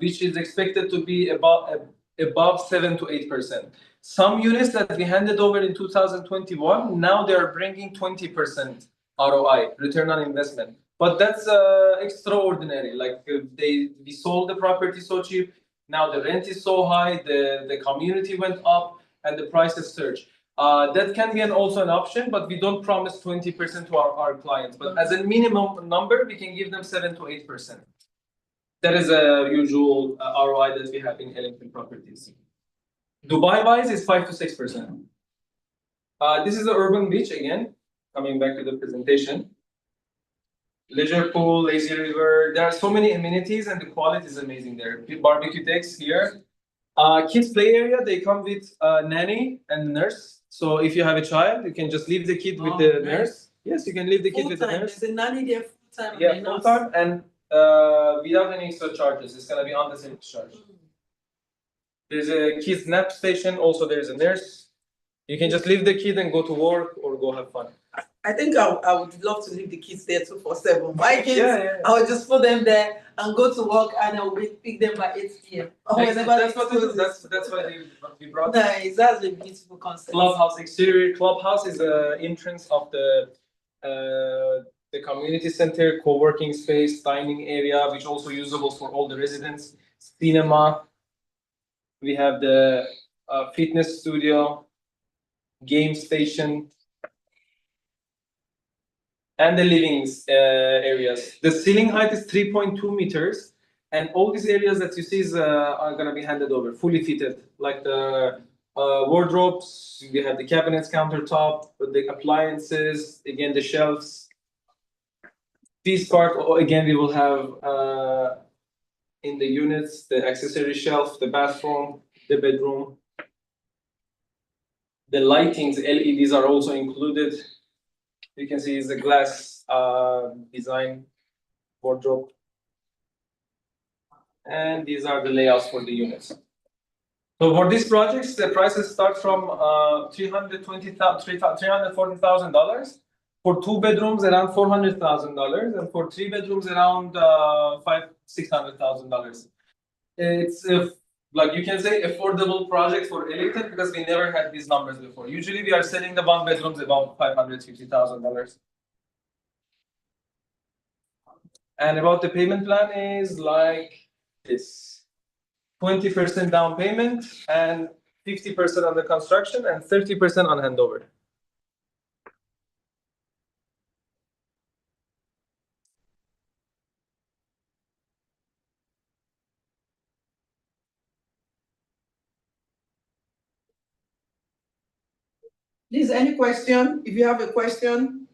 which is expected to be above 7 to 8%. Some units that we handed over in 2021, now they are bringing 20% ROI, return on investment. But that's extraordinary. Like we sold the property so cheap, now the rent is so high, the community went up, and the prices surged. That can be also an option, but we don't promise 20% to our clients. But as a minimum number, we can give them 7 to 8%. That is a usual ROI that we have in Ellington properties. Dubai-wise is 5 to 6%. This is the urban beach again. Coming back to the presentation. Leisure pool, lazy river. There are so many amenities, and the quality is amazing there. Barbecue decks here. Kids play area. They come with nanny and nurse. So if you have a child, you can just leave the kid with the nurse. Yes, you can leave the kid with the nurse. There's a nanny there full time. Yeah, full time, and without any extra charges. It's gonna be on the same charge. There's a kids nap station. Also, there's a nurse. You can just leave the kid and go to work or go have fun. I think I would love to leave the kids there 24/7. My kids, I would just put them there and go to work, and I will pick them by 8 p.m. That's what we do. That's why we brought. Nice. That's a beautiful concept. Clubhouse exterior. Clubhouse is the entrance of the community center, co-working space, dining area, which also usable for all the residents. Cinema. We have the fitness studio, game station, and the living areas. The ceiling height is 3.2 meters, and all these areas that you see are going to be handed over, fully fitted, like the wardrobes. We have the cabinets, countertop, the appliances, again the shelves. This part, again, we will have in the units, the accessory shelf, the bathroom, the bedroom. The lightings, LEDs are also included. You can see it's a glass design wardrobe. And these are the layouts for the units. So for these projects, the prices start from $340,000. For 2 bedrooms, around $400,000, and for 3 bedrooms, around $600,000. It's like you can say affordable project for Ellington, because we never had these numbers before. Usually, we are selling the 1 bedrooms about $550,000. And about the payment plan is like this: 20% down payment and 50% on the construction and 30% on handover. Please, any question? If you have a question,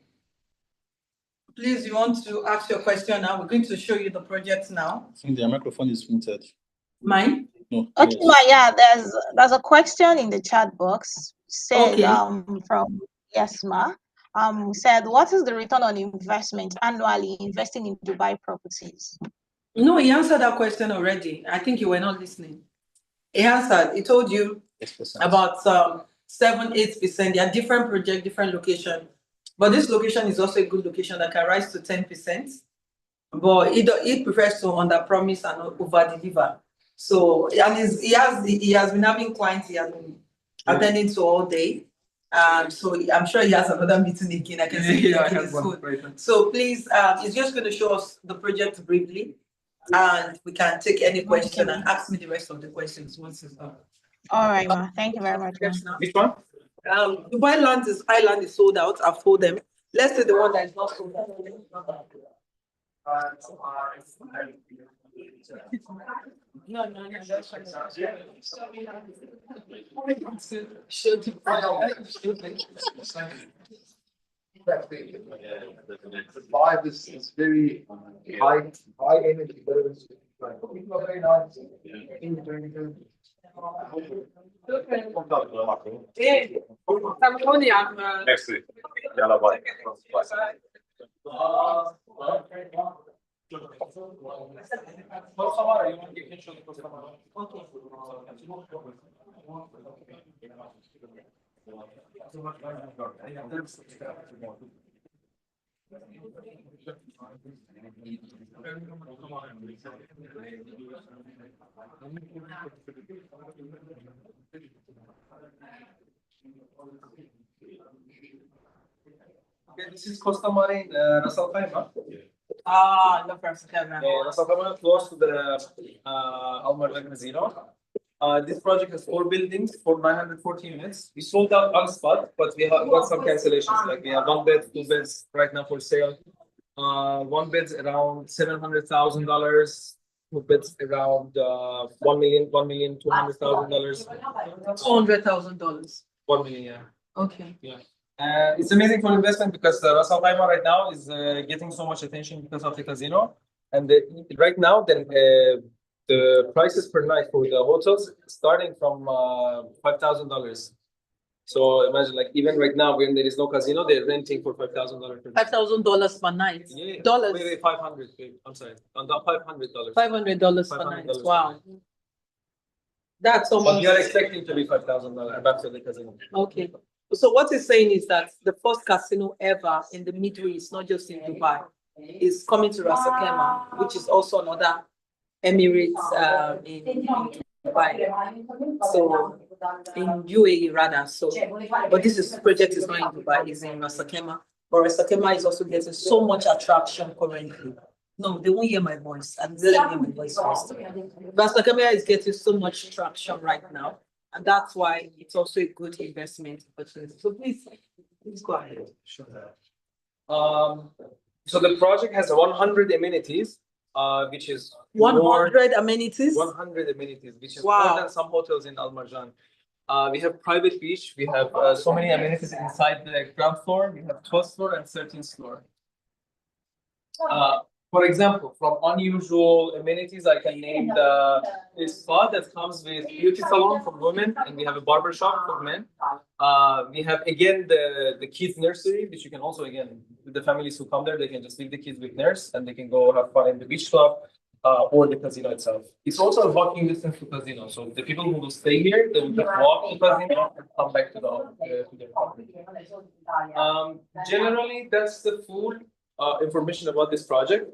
please, you want to ask your question now. We're going to show you the project now. I think the microphone is muted. Mine? No. Okay, yeah, there's a question in the chat box. Said Okay. from Yesma. Said, what is the return on investment annually investing in Dubai properties? No, he answered that question already. I think you were not listening. He answered. He told you about 7-8%. There are different projects, different location. But this location is also a good location that can rise to 10%. But it prefers to under-promise and over-deliver. So, and he has been having clients he has been attending to all day. So I'm sure he has another meeting again. I can see his food. So please, he's just going to show us the project briefly, and we can take any question and ask me the rest of the questions once it's done. All right, ma. Thank you very much. Which one? Dubai Island is sold out. I've told them. Let's say the one that is not sold out. No, that's fine. Vibe is very high energy. People are very nice. Merci. Yalla, bye. Okay, this is Costa Mare in Ras Al Khaimah. No, Ras Al Khaimah. Ras Al Khaimah close to the Al Marjan Casino. This project has 4 buildings for 940 units. We sold out on spot, but we have got some cancellations. Like we have 1 bed, 2 beds right now for sale. 1 bed's around $700,000. 2 beds around $1,200,000. $200,000. 1 million, yeah. Okay. Yeah. It's amazing for investment because Ras Al Khaimah right now is getting so much attention because of the casino. And right now, the prices per night for the hotels starting from $5,000. So imagine, like, even right now when there is no casino, they're renting for $5,000 per night. $5,000 per night. Yeah. Dollars. Wait, 500. I'm sorry. $500. $500 per night. Wow. That's so much. But we are expecting to be $5,000 after the casino. Okay. So what he's saying is that the first casino ever in the Middle East, not just in Dubai, is coming to Ras Al Khaimah, which is also another Emirates in Dubai. So in UAE rather. So, but this project is not in Dubai; it's in Ras Al Khaimah. But Ras Al Khaimah is also getting so much attraction currently. No, they won't hear my voice. I'm telling them my voice first. Ras Al Khaimah is getting so much traction right now. And that's why it's also a good investment opportunity. So please go ahead. Sure. So the project has 100 amenities, which is 100 amenities. 100 amenities, which is Wow. more than some hotels in Al Marjan. We have private beach. We have so many amenities inside the ground floor. We have 12th floor and 13th floor. For example, from unusual amenities, I can name the spa that comes with beauty salon for women, and we have a barber shop for men. We have again the kids nursery, which you can also, again, with the families who come there, they can just leave the kids with nurse and they can go have fun in the beach club or the casino itself. It's also a walking distance to casino, so the people who will stay here, they will just walk to casino and come back to their property. Generally, that's the full information about this project.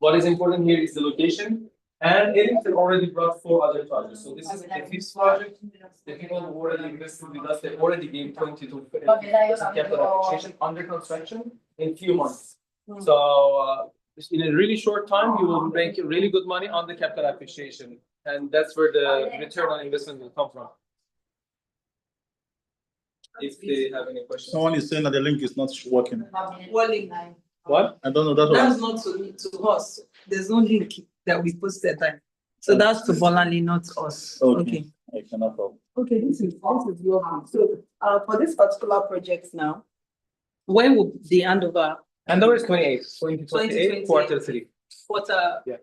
What is important here is the location, and Ellington already brought 4 other projects. So this is the 5th project. The people who already invested with us, they already gave 22 capital appreciation under construction in few months. So in a really short time, you will make really good money on the capital appreciation, and that's where the return on investment will come from. If they have any questions. Someone is saying that the link is not working. What? I don't know. That's not to us. There's no link that we posted there. So that's to Bolani, not us. Okay. I cannot help. Okay, this is your view. So for this particular project now, when will the handover? Handover is 2028, quarter 3. Quarter. Yeah.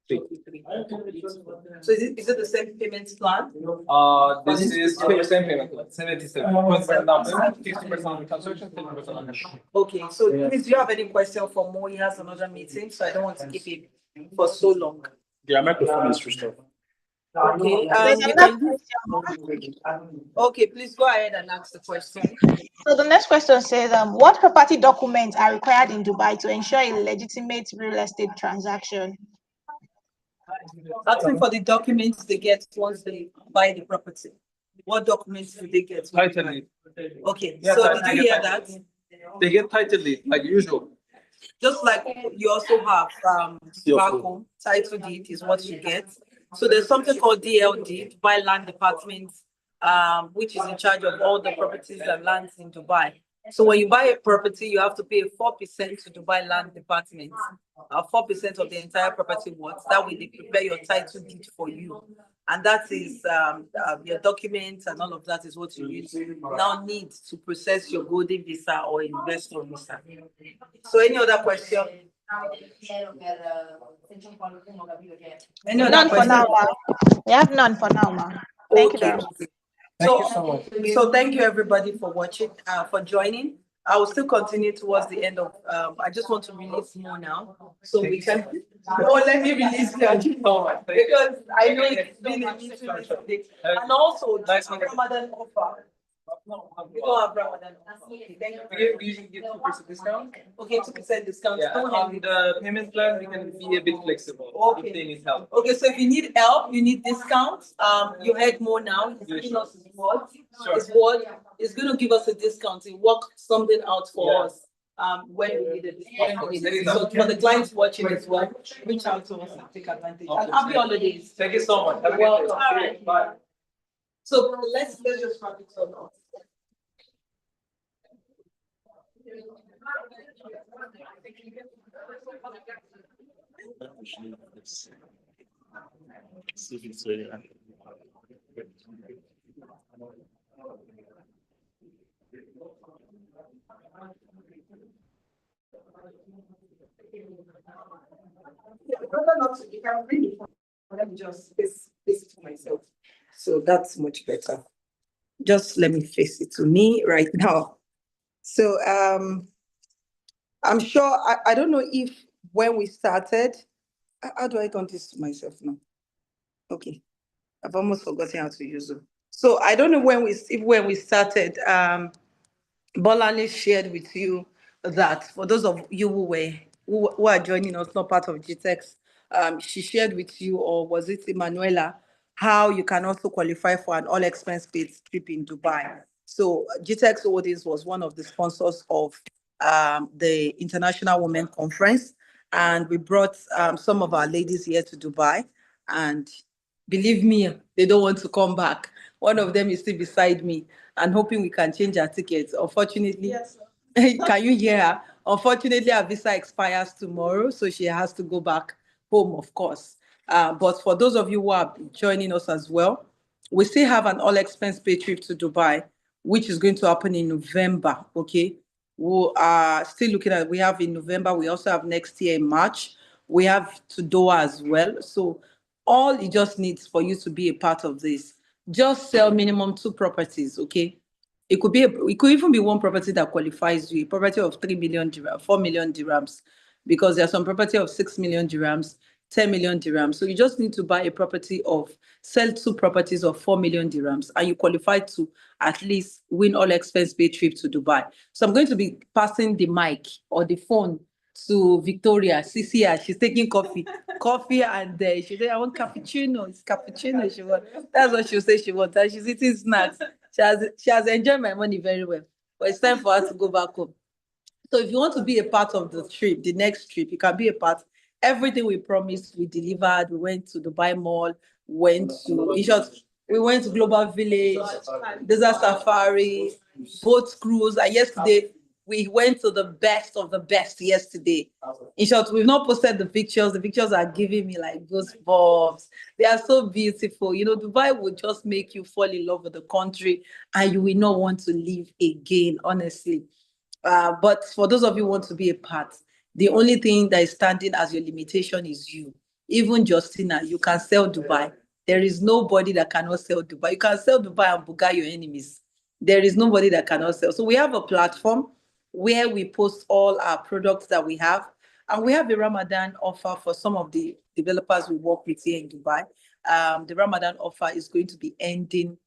3. So is it the same payment plan? This is the same payment plan, 77% down payment, 50% on construction, 50% on handover. Okay, so please, do you have any question for Mo? He has another meeting, so I don't want to keep him for so long. The microphone is switched off. Okay, There's you another can question. okay, please go ahead and ask the question. So the next question says, what property documents are required in Dubai to ensure a legitimate real estate transaction? Asking for the documents they get once they buy the property. What documents do they get? Title deed. Okay, Yeah, so title- did you hear that? They get title deed, like usual. Just like you also have back home, title deed is what you get. So there's something called DLD, Dubai Land Department, which is in charge of all the properties and lands in Dubai. So when you buy a property, you have to pay 4% to Dubai Land Department, 4% of the entire property worth. That way they prepare your title deed for you. And that is your documents and all of that is what you now need to process your golden visa or investor visa. So any other question? Any other None for question? now, ma. We have none for now, ma. Thank you very much. Thank you so much. So thank you everybody for watching, for joining. I will still continue towards the end of, I just want to release more now. So we can, let me release that because I know it's been a meeting today. And also, Ramadan offer. We don't have Ramadan offer. Okay, thank you. We usually give 2% discount. Okay, 2% discount. Yeah, Don't on have the payment plan, we can be a bit flexible if they need help. Okay, so if you need help, you need discounts, you heard more now. He's giving us his word. Sure. His word is going to give us a discount. He work something out for Yeah. us when we need it. So for the clients watching as well, reach out to us and take advantage. And happy holidays. Thank you so much. Have a good Welcome. day. All right. Bye. So let's just wrap it up. You can bring it. Let me just face it to myself. So that's much better. Just let me face it to me right now. So I'm sure I don't know if when we started, how do I turn this to myself now? Okay, I've almost forgotten how to use it. So I don't know when we started. Bolani shared with you that for those of you who are joining us, not part of GTEX, she shared with you, or was it Emanuela, how you can also qualify for an all expense paid trip in Dubai. So GTEX Holdings was one of the sponsors of the International Women Conference, and we brought some of our ladies here to Dubai, and believe me, they don't want to come back. One of them is still beside me and hoping we can change our tickets. Unfortunately, yes, can you hear her? Unfortunately, her visa expires tomorrow, so she has to go back home, of course. But for those of you who are joining us as well, we still have an all expense paid trip to Dubai, which is going to happen in November, okay? We are still looking at, we have in November, we also have next year in March, we have to Doha as well. So all it just needs for you to be a part of this, just sell minimum 2 properties, okay? It could even be one property that qualifies you, a property of 3 million dirhams, 4 million dirhams, because there's some property of 6 million dirhams, 10 million dirhams. So you just need to buy a property sell 2 properties of 4 million dirhams, and you qualify to at least win all expense paid trip to Dubai. So I'm going to be passing the mic or the phone to Victoria. See her, she's taking coffee, and she said, I want cappuccino. It's cappuccino she wants. That's what she'll say she wants. And she's eating snacks. She has enjoyed my money very well, but it's time for her to go back home. So if you want to be a part of the trip, the next trip, you can be a part. Everything we promised, we delivered. We went to Dubai Mall, we went to Global Village, Desert Safari, boat cruise. And yesterday, We went to the best of the best yesterday. In short, we've not posted the pictures. The pictures are giving me like goosebumps. They are so beautiful. You know, Dubai will just make you fall in love with the country and you will not want to leave again, honestly. But for those of you who want to be a part, the only thing that is standing as your limitation is you. Even Justina, you can sell Dubai. There is nobody that cannot sell Dubai. You can sell Dubai and buga your enemies. There is nobody that cannot sell. So we have a platform where we post all our products that we have. And we have a Ramadan offer for some of the developers we work with here in Dubai. The Ramadan offer is going to be ending.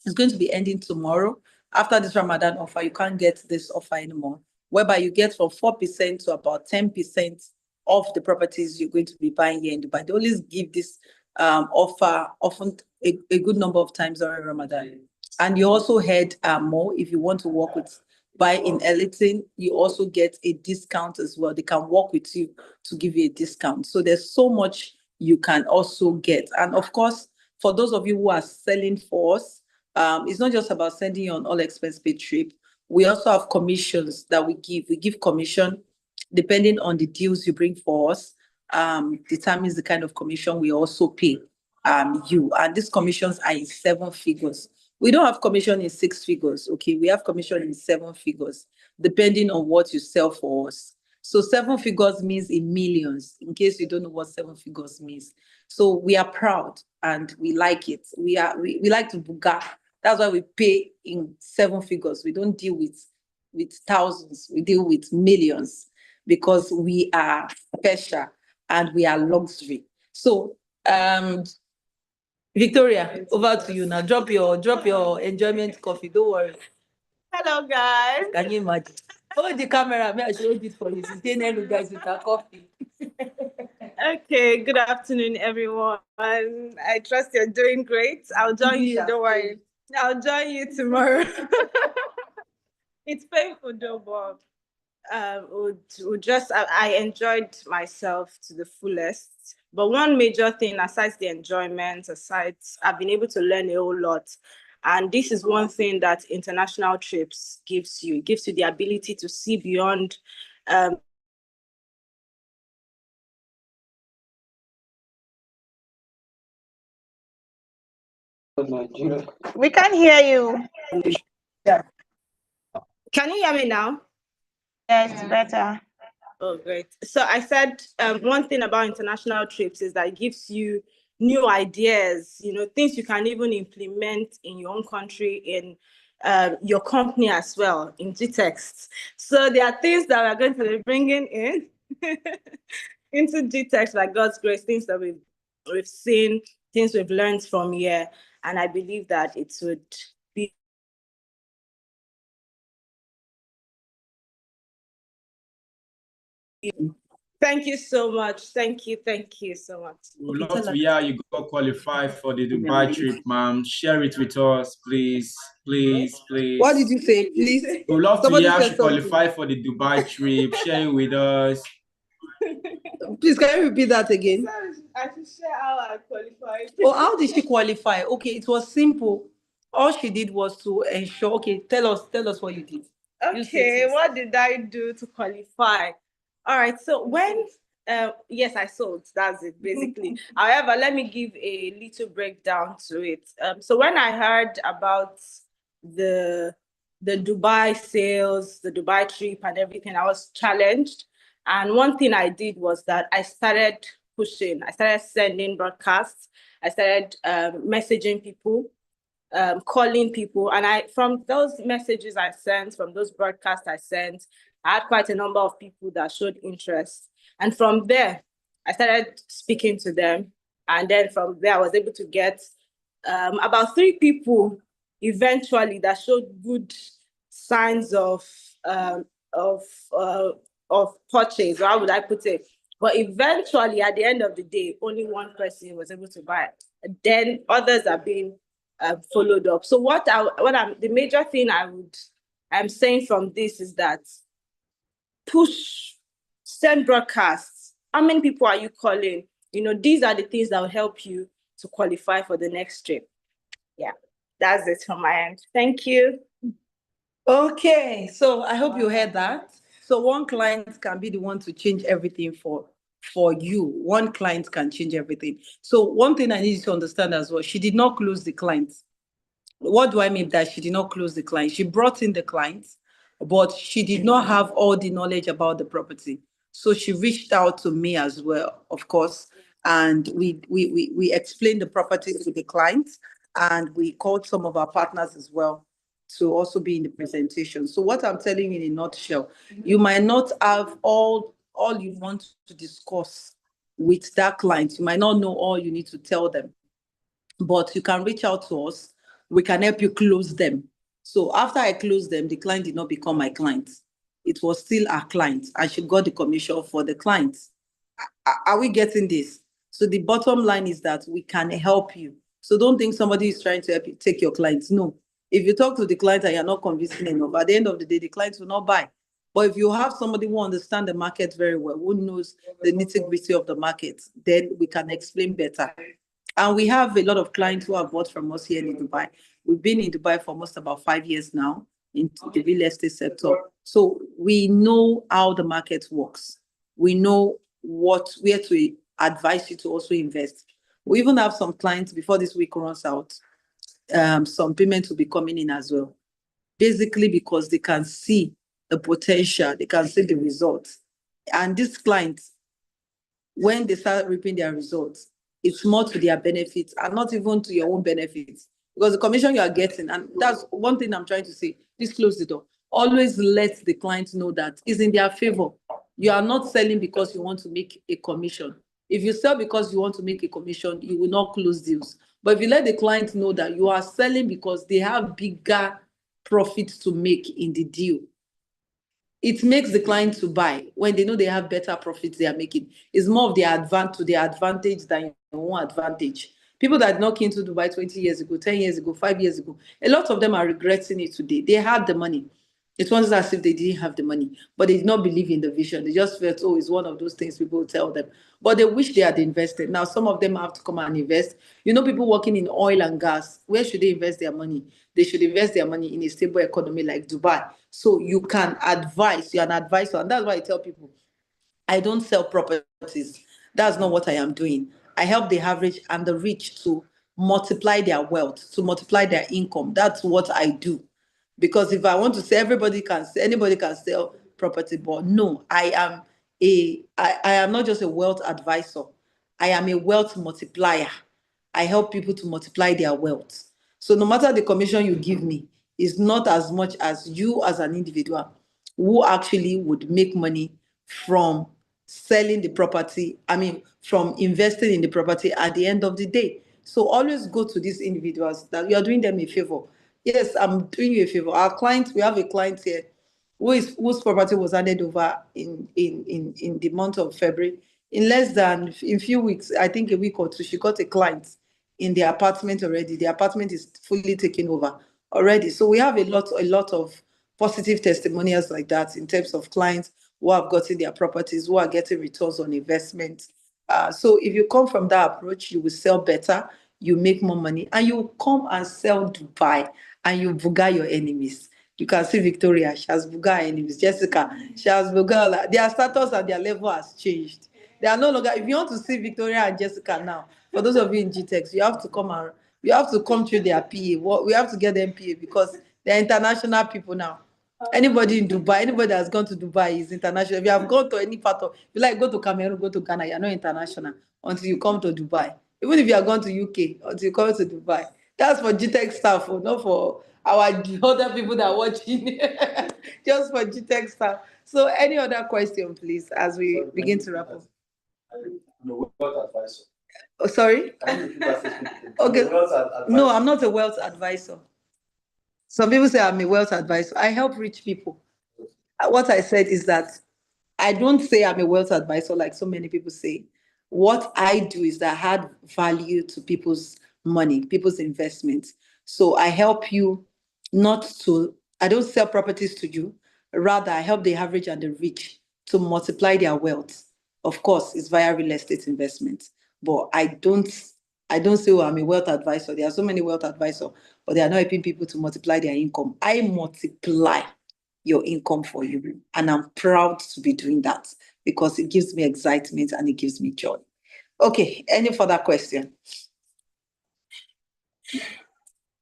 It's going to be ending tomorrow. After this Ramadan offer, you can't get this offer anymore, whereby you get from 4% to about 10% of the properties you're going to be buying here in Dubai. They always give this offer often a good number of times during Ramadan. And you also heard more if you want to work with buy in Eliton, you also get a discount as well. They can work with you to give you a discount. So there's so much you can also get. And of course, for those of you who are selling for us, it's not just about sending you on all expense paid trip. We also have commissions that we give. We give commission depending on the deals you bring for us, determines the kind of commission we also pay you. And these commissions are in 7 figures. We don't have commission in 6 figures, okay? We have commission in 7 figures, depending on what you sell for us. So 7 figures means in millions, in case you don't know what 7 figures means. So we are proud and we like it. We like to buga. That's why we pay in 7 figures. We don't deal with thousands. We deal with millions because we are special and we are luxury. So Victoria, over to you now. Drop your enjoyment coffee. Don't worry. Hello, guys. Can you imagine? Hold the camera. May I show it for you? Entertain guys with our coffee. Okay, good afternoon, everyone. I trust you're doing great. I'll join you. Don't worry. I'll join you tomorrow. It's painful though, but I enjoyed myself to the fullest. But one major thing, aside the enjoyment, I've been able to learn a whole lot. And this is one thing that international trips gives you. It gives you the ability to see beyond We can hear you. Yeah. Can you hear me now? Yes, better. Oh, great. So I said one thing about international trips is that it gives you new ideas, things you can even implement in your own country, in your company as well, in GTEX. So there are things that we're going to be bringing in into GTEX, like God's grace, things that we've seen, things we've learned from here. And I believe that it would be Thank you so much. Thank you so much. We'd love to hear you go qualify for the Dubai trip, ma'am. Share it with us, please. What did you say, please? We'd love to hear you qualify for the Dubai trip. Share it with us. Please, can you repeat that again? I should share how I qualified. Oh, how did she qualify? Okay, it was simple. All she did was to ensure. Okay, tell us what you did. Okay, what did I do to qualify? All right, so when yes, I sold. That's it, basically. However, let me give a little breakdown to it. So when I heard about the Dubai sales, the Dubai trip, and everything, I was challenged. And one thing I did was that I started pushing. I started sending broadcasts. I started messaging people, calling people. And from those messages I sent, from those broadcasts I sent, I had quite a number of people that showed interest. And from there, I started speaking to them. And then from there, I was able to get about 3 people eventually that showed good signs of purchase, or how would I put it? But eventually, at the end of the day, only one person was able to buy it. Then others are being followed up. So the major thing I'm saying from this is that send broadcasts. How many people are you calling? These are the things that will help you to qualify for the next trip. Yeah, that's it from my end. Thank you. Okay, so I hope you heard that. So one client can be the one to change everything for you. One client can change everything. So one thing I need you to understand as well, she did not close the client. What do I mean that she did not close the client? She brought in the client, but she did not have all the knowledge about the property. So she reached out to me as well, of course, and we explained the property to the client, and we called some of our partners as well to also be in the presentation. So what I'm telling you in a nutshell, you might not have all you want to discuss with that client. You might not know all you need to tell them, but you can reach out to us. We can help you close them. So after I closed them, the client did not become my client. It was still our client, and she got the commission for the client. Are we getting this? So the bottom line is that we can help you. So don't think somebody is trying to help you take your clients. No. If you talk to the client and you're not convincing enough, at the end of the day, the clients will not buy. But if you have somebody who understands the market very well, who knows the nitty-gritty of the market, then we can explain better. And we have a lot of clients who have bought from us here in Dubai. We've been in Dubai for almost about 5 years now in the real estate sector. So we know how the market works. We know where to advise you to also invest. We even have some clients before this week runs out. Some payments will be coming in as well. Basically because they can see the potential, they can see the results. And these clients, when they start reaping their results, it's more to their benefits and not even to your own benefits. Because the commission you are getting, and that's one thing I'm trying to say, please close the door. Always let the client know that it's in their favor. You are not selling because you want to make a commission. If you sell because you want to make a commission, you will not close deals. But if you let the client know that you are selling because they have bigger profits to make in the deal, it makes the client to buy when they know they have better profits they are making. It's more of their advantage than your own advantage. People that knocked into Dubai 20 years ago, 10 years ago, 5 years ago, a lot of them are regretting it today. They had the money. It wasn't as if they didn't have the money, but they did not believe in the vision. They just felt, oh, it's one of those things people tell them. But they wish they had invested. Now, some of them have to come and invest. You know, people working in oil and gas, where should they invest their money? They should invest their money in a stable economy like Dubai. So you can advise, you're an advisor. And that's why I tell people, I don't sell properties. That's not what I am doing. I help the average and the rich to multiply their wealth, to multiply their income. That's what I do. Because if I want to say anybody can sell property, but no, I am not just a wealth advisor. I am a wealth multiplier. I help people to multiply their wealth. So no matter the commission you give me, it's not as much as you as an individual who actually would make money from selling the property, from investing in the property at the end of the day. So always go to these individuals that you are doing them a favor. Yes, I'm doing you a favor. Our client, we have a client here whose property was handed over in the month of February. In less than in few weeks, I think a week or two, she got a client in the apartment already. The apartment is fully taken over already. So we have a lot of positive testimonials like that in terms of clients who have gotten their properties, who are getting returns on investment. So if you come from that approach, you will sell better, you make more money, and you come and sell Dubai, and you buga your enemies. You can see Victoria, she has buga her enemies. Jessica, she has buga. Their status and their level has changed. They are no longer, if you want to see Victoria and Jessica now, for those of you in GTEx, you have to come through their PA. We have to get them PA because they're international people now. Anybody in Dubai, anybody that's gone to Dubai is international. If you have gone to any part of, if you like go to Cameroon, go to Ghana, you're not international until you come to Dubai. Even if you are going to UK, until you come to Dubai. That's for GTEx staff, not for our other people that are watching. Just for GTEx staff. So any other question, please, as we begin to wrap up. Oh, sorry? Okay. No, I'm not a wealth advisor. Some people say I'm a wealth advisor. I help rich people. What I said is that I don't say I'm a wealth advisor like so many people say. What I do is that I add value to people's money, people's investments. So I help you I don't sell properties to you. Rather, I help the average and the rich to multiply their wealth. Of course, it's via real estate investment, but I don't I don't say, oh, I'm a wealth advisor. There are so many wealth advisors, but they are not helping people to multiply their income. I multiply your income for you. And I'm proud to be doing that because it gives me excitement and it gives me joy. Okay, any further question?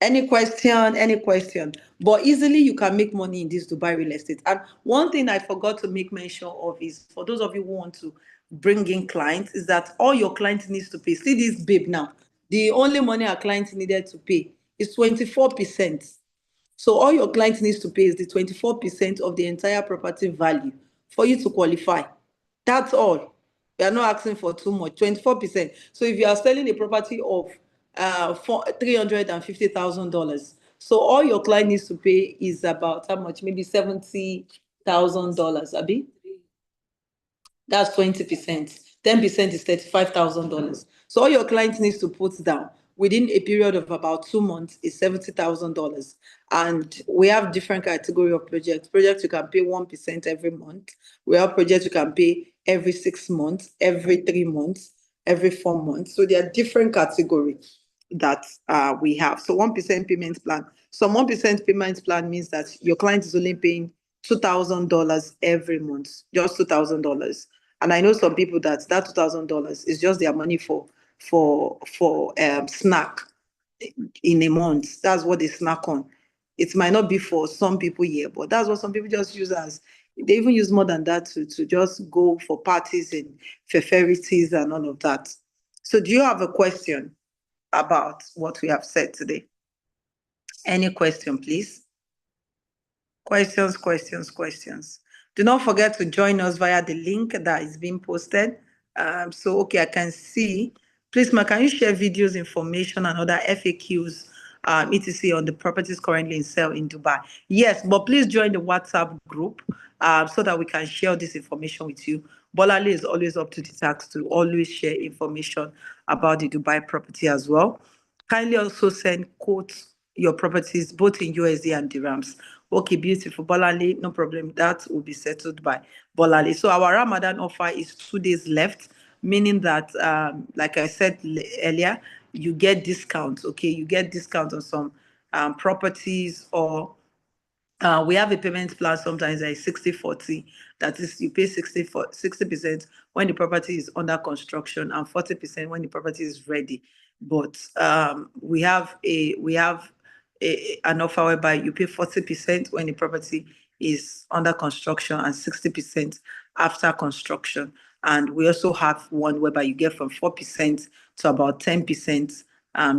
Any question? But easily you can make money in this Dubai real estate. And one thing I forgot to make mention of is for those of you who want to bring in clients, is that all your clients needs to pay. See this babe now. The only money our clients needed to pay is 24%. So all your clients needs to pay is the 24% of the entire property value for you to qualify. That's all. We are not asking for too much, 24%. So if you are selling a property of for $350,000, so all your client needs to pay is about how much? Maybe $70,000, Abi? That's 20%. 10% is $35,000. So all your client needs to put down within a period of about 2 months is $70,000. And we have different category of projects. Projects you can pay 1% every month. We have projects you can pay every 6 months, every 3 months, every 4 months. So there are different categories that we have. So 1% payment plan. So 1% payment plan means that your client is only paying $2,000 every month, just $2,000. And I know some people that $2,000 is just their money for snack in a month. That's what they snack on. It might not be for some people here, but that's what some people just use as. They even use more than that to just go for parties and festivities and all of that. So do you have a question about what we have said today? Any question, please? Questions. Do not forget to join us via the link that is being posted. So, okay, I can see. Please, Ma, can you share videos, information, and other FAQs, etc. on the properties currently in sale in Dubai? Yes, but please join the WhatsApp group so that we can share this information with you. Bolale is always up to the task to always share information about the Dubai property as well. Kindly also send quotes your properties both in USD and dirhams. Okay, beautiful. Bolale, no problem. That will be settled by Bolale. So our Ramadan offer is 2 days left, meaning that, like I said earlier, you get discounts. Okay, you get discounts on some properties, or we have a payment plan sometimes like 60-40. That is, you pay 60% when the property is under construction and 40% when the property is ready. But we have an offer whereby you pay 40% when the property is under construction and 60% after construction. And we also have one whereby you get from 4% to about 10%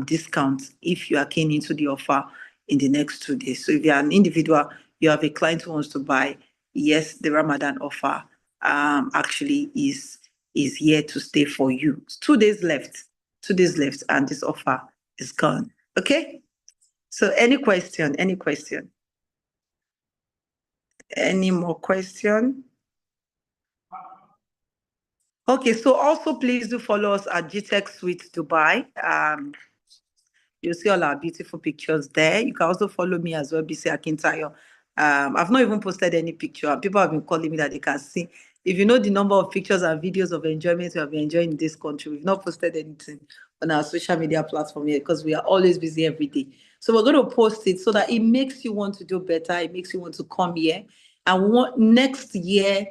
discount if you are keen into the offer in the next 2 days. So if you're an individual, you have a client who wants to buy, yes, the Ramadan offer actually is here to stay for you. It's 2 days left, and this offer is gone. Okay? So any question? Any more question? Okay, so also please do follow us at GTech Suite Dubai. You'll see all our beautiful pictures there. You can also follow me as well, BC Akintayo. I've not even posted any picture. People have been calling me that they can see. If you know the number of pictures and videos of enjoyment we have been enjoying in this country, we've not posted anything on our social media platform yet because we are always busy every day. So we're going to post it so that it makes you want to do better. It makes you want to come here. And next year,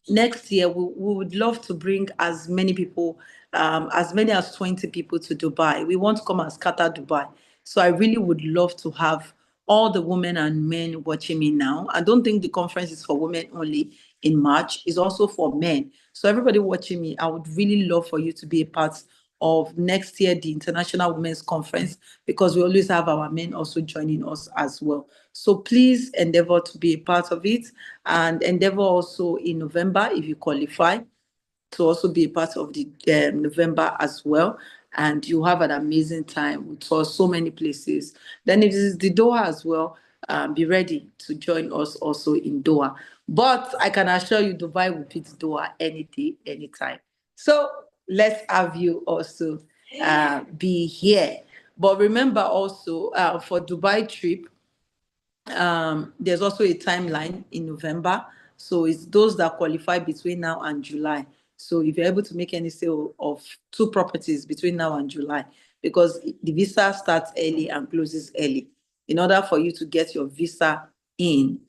we would love to bring as many people, as many as 20 people to Dubai. We want to come and scatter Dubai. So I really would love to have all the women and men watching me now. I don't think the conference is for women only in March. It's also for men. So everybody watching me, I would really love for you to be a part of next year, the International Women's Conference, because we always have our men also joining us as well. So please endeavor to be a part of it, and endeavor also in November, if you qualify, to also be a part of the November as well. And you have an amazing time. We tour so many places. Then if it is the Doha as well, be ready to join us also in Doha. But I can assure you, Dubai will beat Doha any day, anytime. So let's have you also be here. But remember also, for Dubai trip, there's also a timeline in November. So it's those that qualify between now and July. So if you're able to make any sale of 2 properties between now and July, because the visa starts early and closes early. In order for you to get your visa in,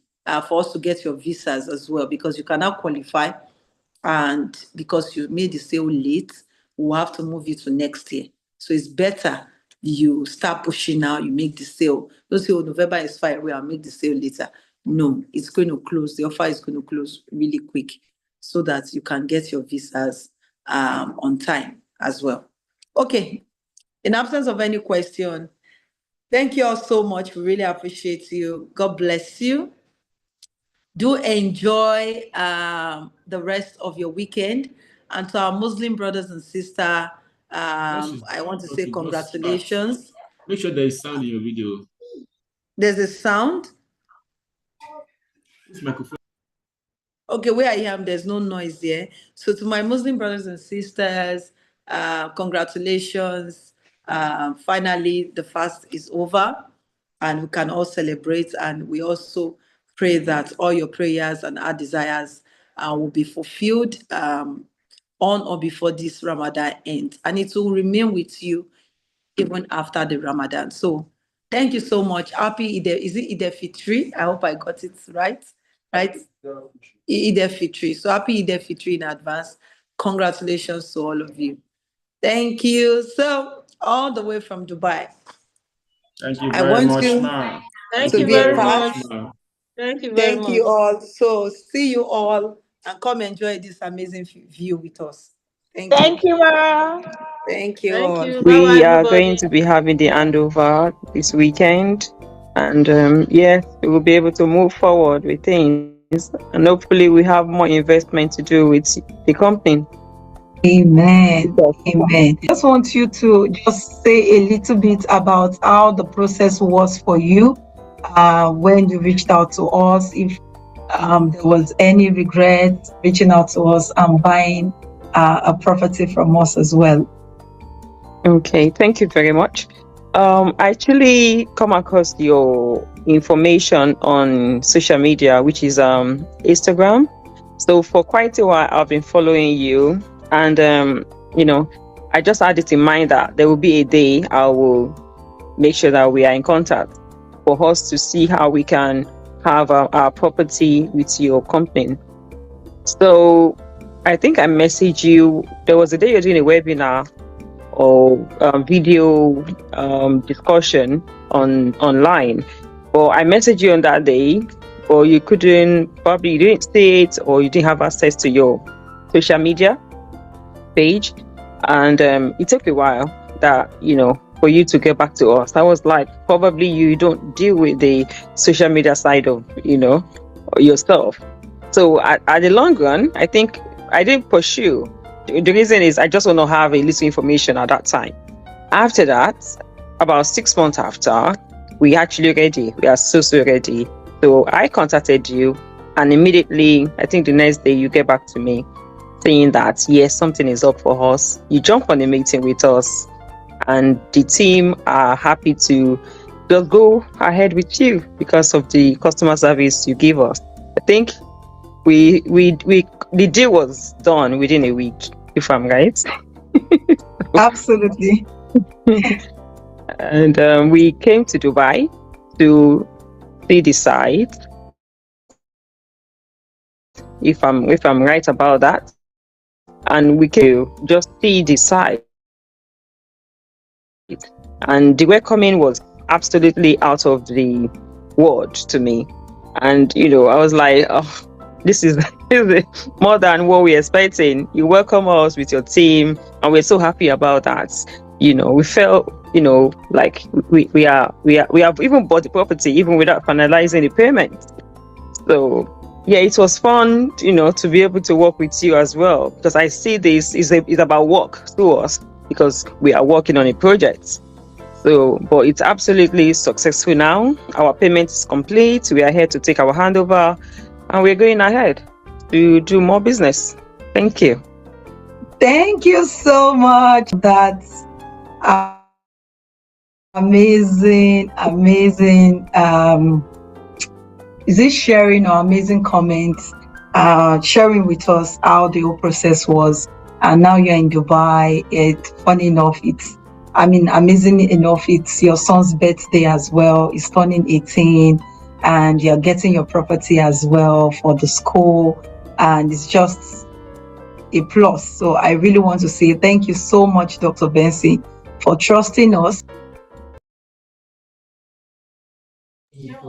for us to get your visas as well, because you cannot qualify, and because you made the sale late, we'll have to move you to next year. So it's better you start pushing now, you make the sale. Don't say, oh, November is fine, we'll make the sale later. No, it's going to close. The offer is going to close really quick so that you can get your visas on time as well. Okay, in absence of any question, thank you all so much. We really appreciate you. God bless you. Do enjoy the rest of your weekend. And to our Muslim brothers and sisters, I want to say congratulations. Make sure there is sound in your video. There's a sound. This microphone. Okay, where I am, there's no noise there. So to my Muslim brothers and sisters, congratulations. Finally, the fast is over and we can all celebrate. And we also pray that all your prayers and our desires will be fulfilled on or before this Ramadan ends. And it will remain with you even after the Ramadan. So thank you so much. Happy Eid, is it Eid Fitri? I hope I got it right. Right? Eid Fitri. So happy Eid Fitri in advance. Congratulations to all of you. Thank you. So all the way from Dubai. Thank you very much, ma'am. Thank you very much. Thank you very much. Thank you all. So see you all and come enjoy this amazing view with us. Thank you, Mara. Thank you. Thank all. you. We Bye-bye, are everybody. going to be having the handover this weekend, and yeah, we will be able to move forward with things, and hopefully we have more investment to do with the company. Amen. Amen. I just want you to just say a little bit about how the process was for you when you reached out to us, if there was any regret reaching out to us and buying a property from us as well. Okay, thank you very much. I actually come across your information on social media, which is Instagram. So for quite a while, I've been following you, and you know, I just had it in mind that there will be a day I will make sure that we are in contact for us to see how we can have our property with your company. So I think I messaged you. There was a day you're doing a webinar or video discussion online, but I messaged you on that day, or you couldn't, probably you didn't see it, or you didn't have access to your social media page, and it took a while that, you know, for you to get back to us. I was like, probably you don't deal with the social media side of, you know, yourself. So at the long run, I think I didn't pursue. The reason is I just want to have a little information at that time. After that, about 6 months after, we actually ready. We are so ready. So I contacted you, and immediately, I think the next day, you get back to me saying that yes, something is up for us. You jump on a meeting with us, and the team are happy to just go ahead with you because of the customer service you give us. I think the deal was done within a week, if I'm right. Absolutely. And we came to Dubai to see the site, if I'm right about that, and we came to just see the site, and the welcoming was absolutely out of the world to me. And you know, I was like, oh, this is more than what we're expecting. You welcome us with your team, and we're so happy about that. You know, we felt, you know, like we have even bought the property even without finalizing the payment. So yeah, it was fun, you know, to be able to work with you as well, because I see this is about work to us, because we are working on a project. So, but it's absolutely successful now. Our payment is complete. We are here to take our handover, and we're going ahead to do more business. Thank you. Thank you so much. That's amazing. Is it sharing or amazing comments? Sharing with us how the whole process was. And now you're in Dubai. Funny enough, it's I mean, amazing enough, it's your son's birthday as well. He's turning 18 and you're getting your property as well for the school. And it's just a plus. So I really want to say thank you so much, Dr. Benson, for trusting us.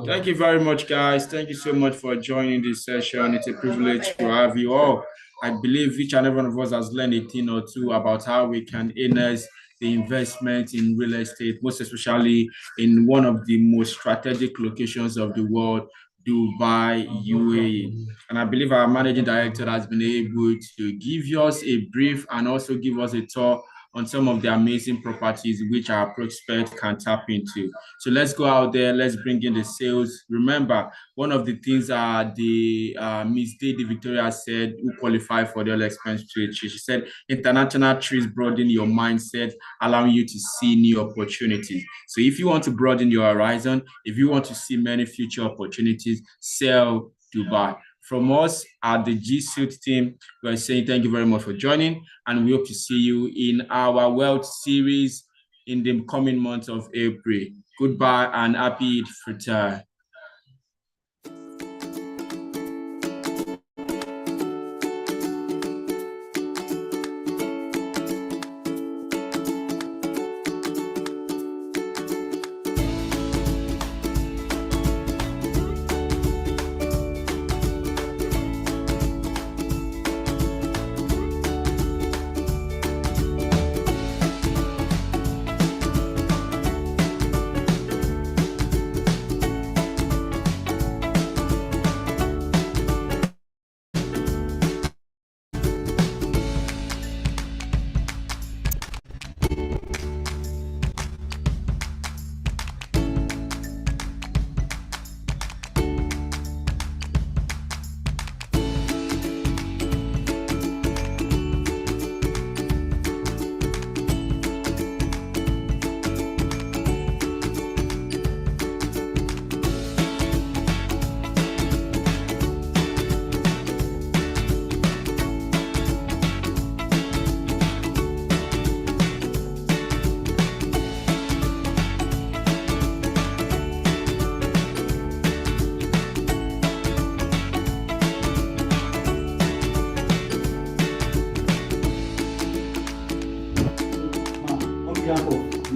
Thank you very much, guys. Thank you so much for joining this session. It's a privilege to have you all. I believe each and every one of us has learned a thing or two about how we can harness the investment in real estate, most especially in one of the most strategic locations of the world, Dubai, UAE. And I believe our managing director has been able to give us a brief and also give us a tour on some of the amazing properties which our prospects can tap into. So let's go out there, let's bring in the sales. Remember, one of the things the Miss Dede Victoria said, who qualified for the all expense trade, she said, international trips broaden your mindset, allowing you to see new opportunities. So if you want to broaden your horizon, if you want to see many future opportunities, sell Dubai. From us at the G Suite team, we're saying thank you very much for joining, and we hope to see you in our Wealth series in the coming months of April. Goodbye and happy Eid Fitr.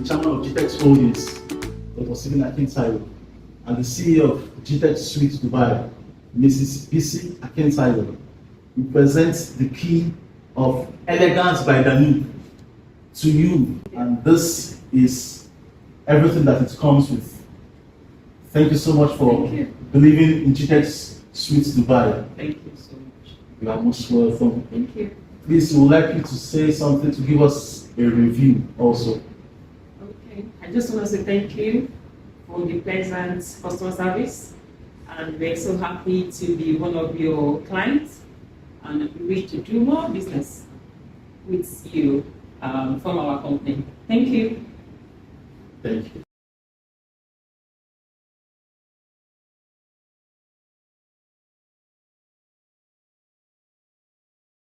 Chairman of GTEX Holdings, Dr. Stephen Akintayo, and the CEO of GTEX Suite Dubai, Mrs. Bisi Akintayo, we present the key of elegance by Dani to you, and this is everything that it comes with. Thank you so much for believing in GTEX Suite Dubai. Thank you so much. You are most welcome. Thank you. Please, we would like you to say something to give us a review also. I just want to say thank you for the pleasant customer service, and we're so happy to be one of your clients, and we wish to do more business with you from our company. Thank you. Thank you.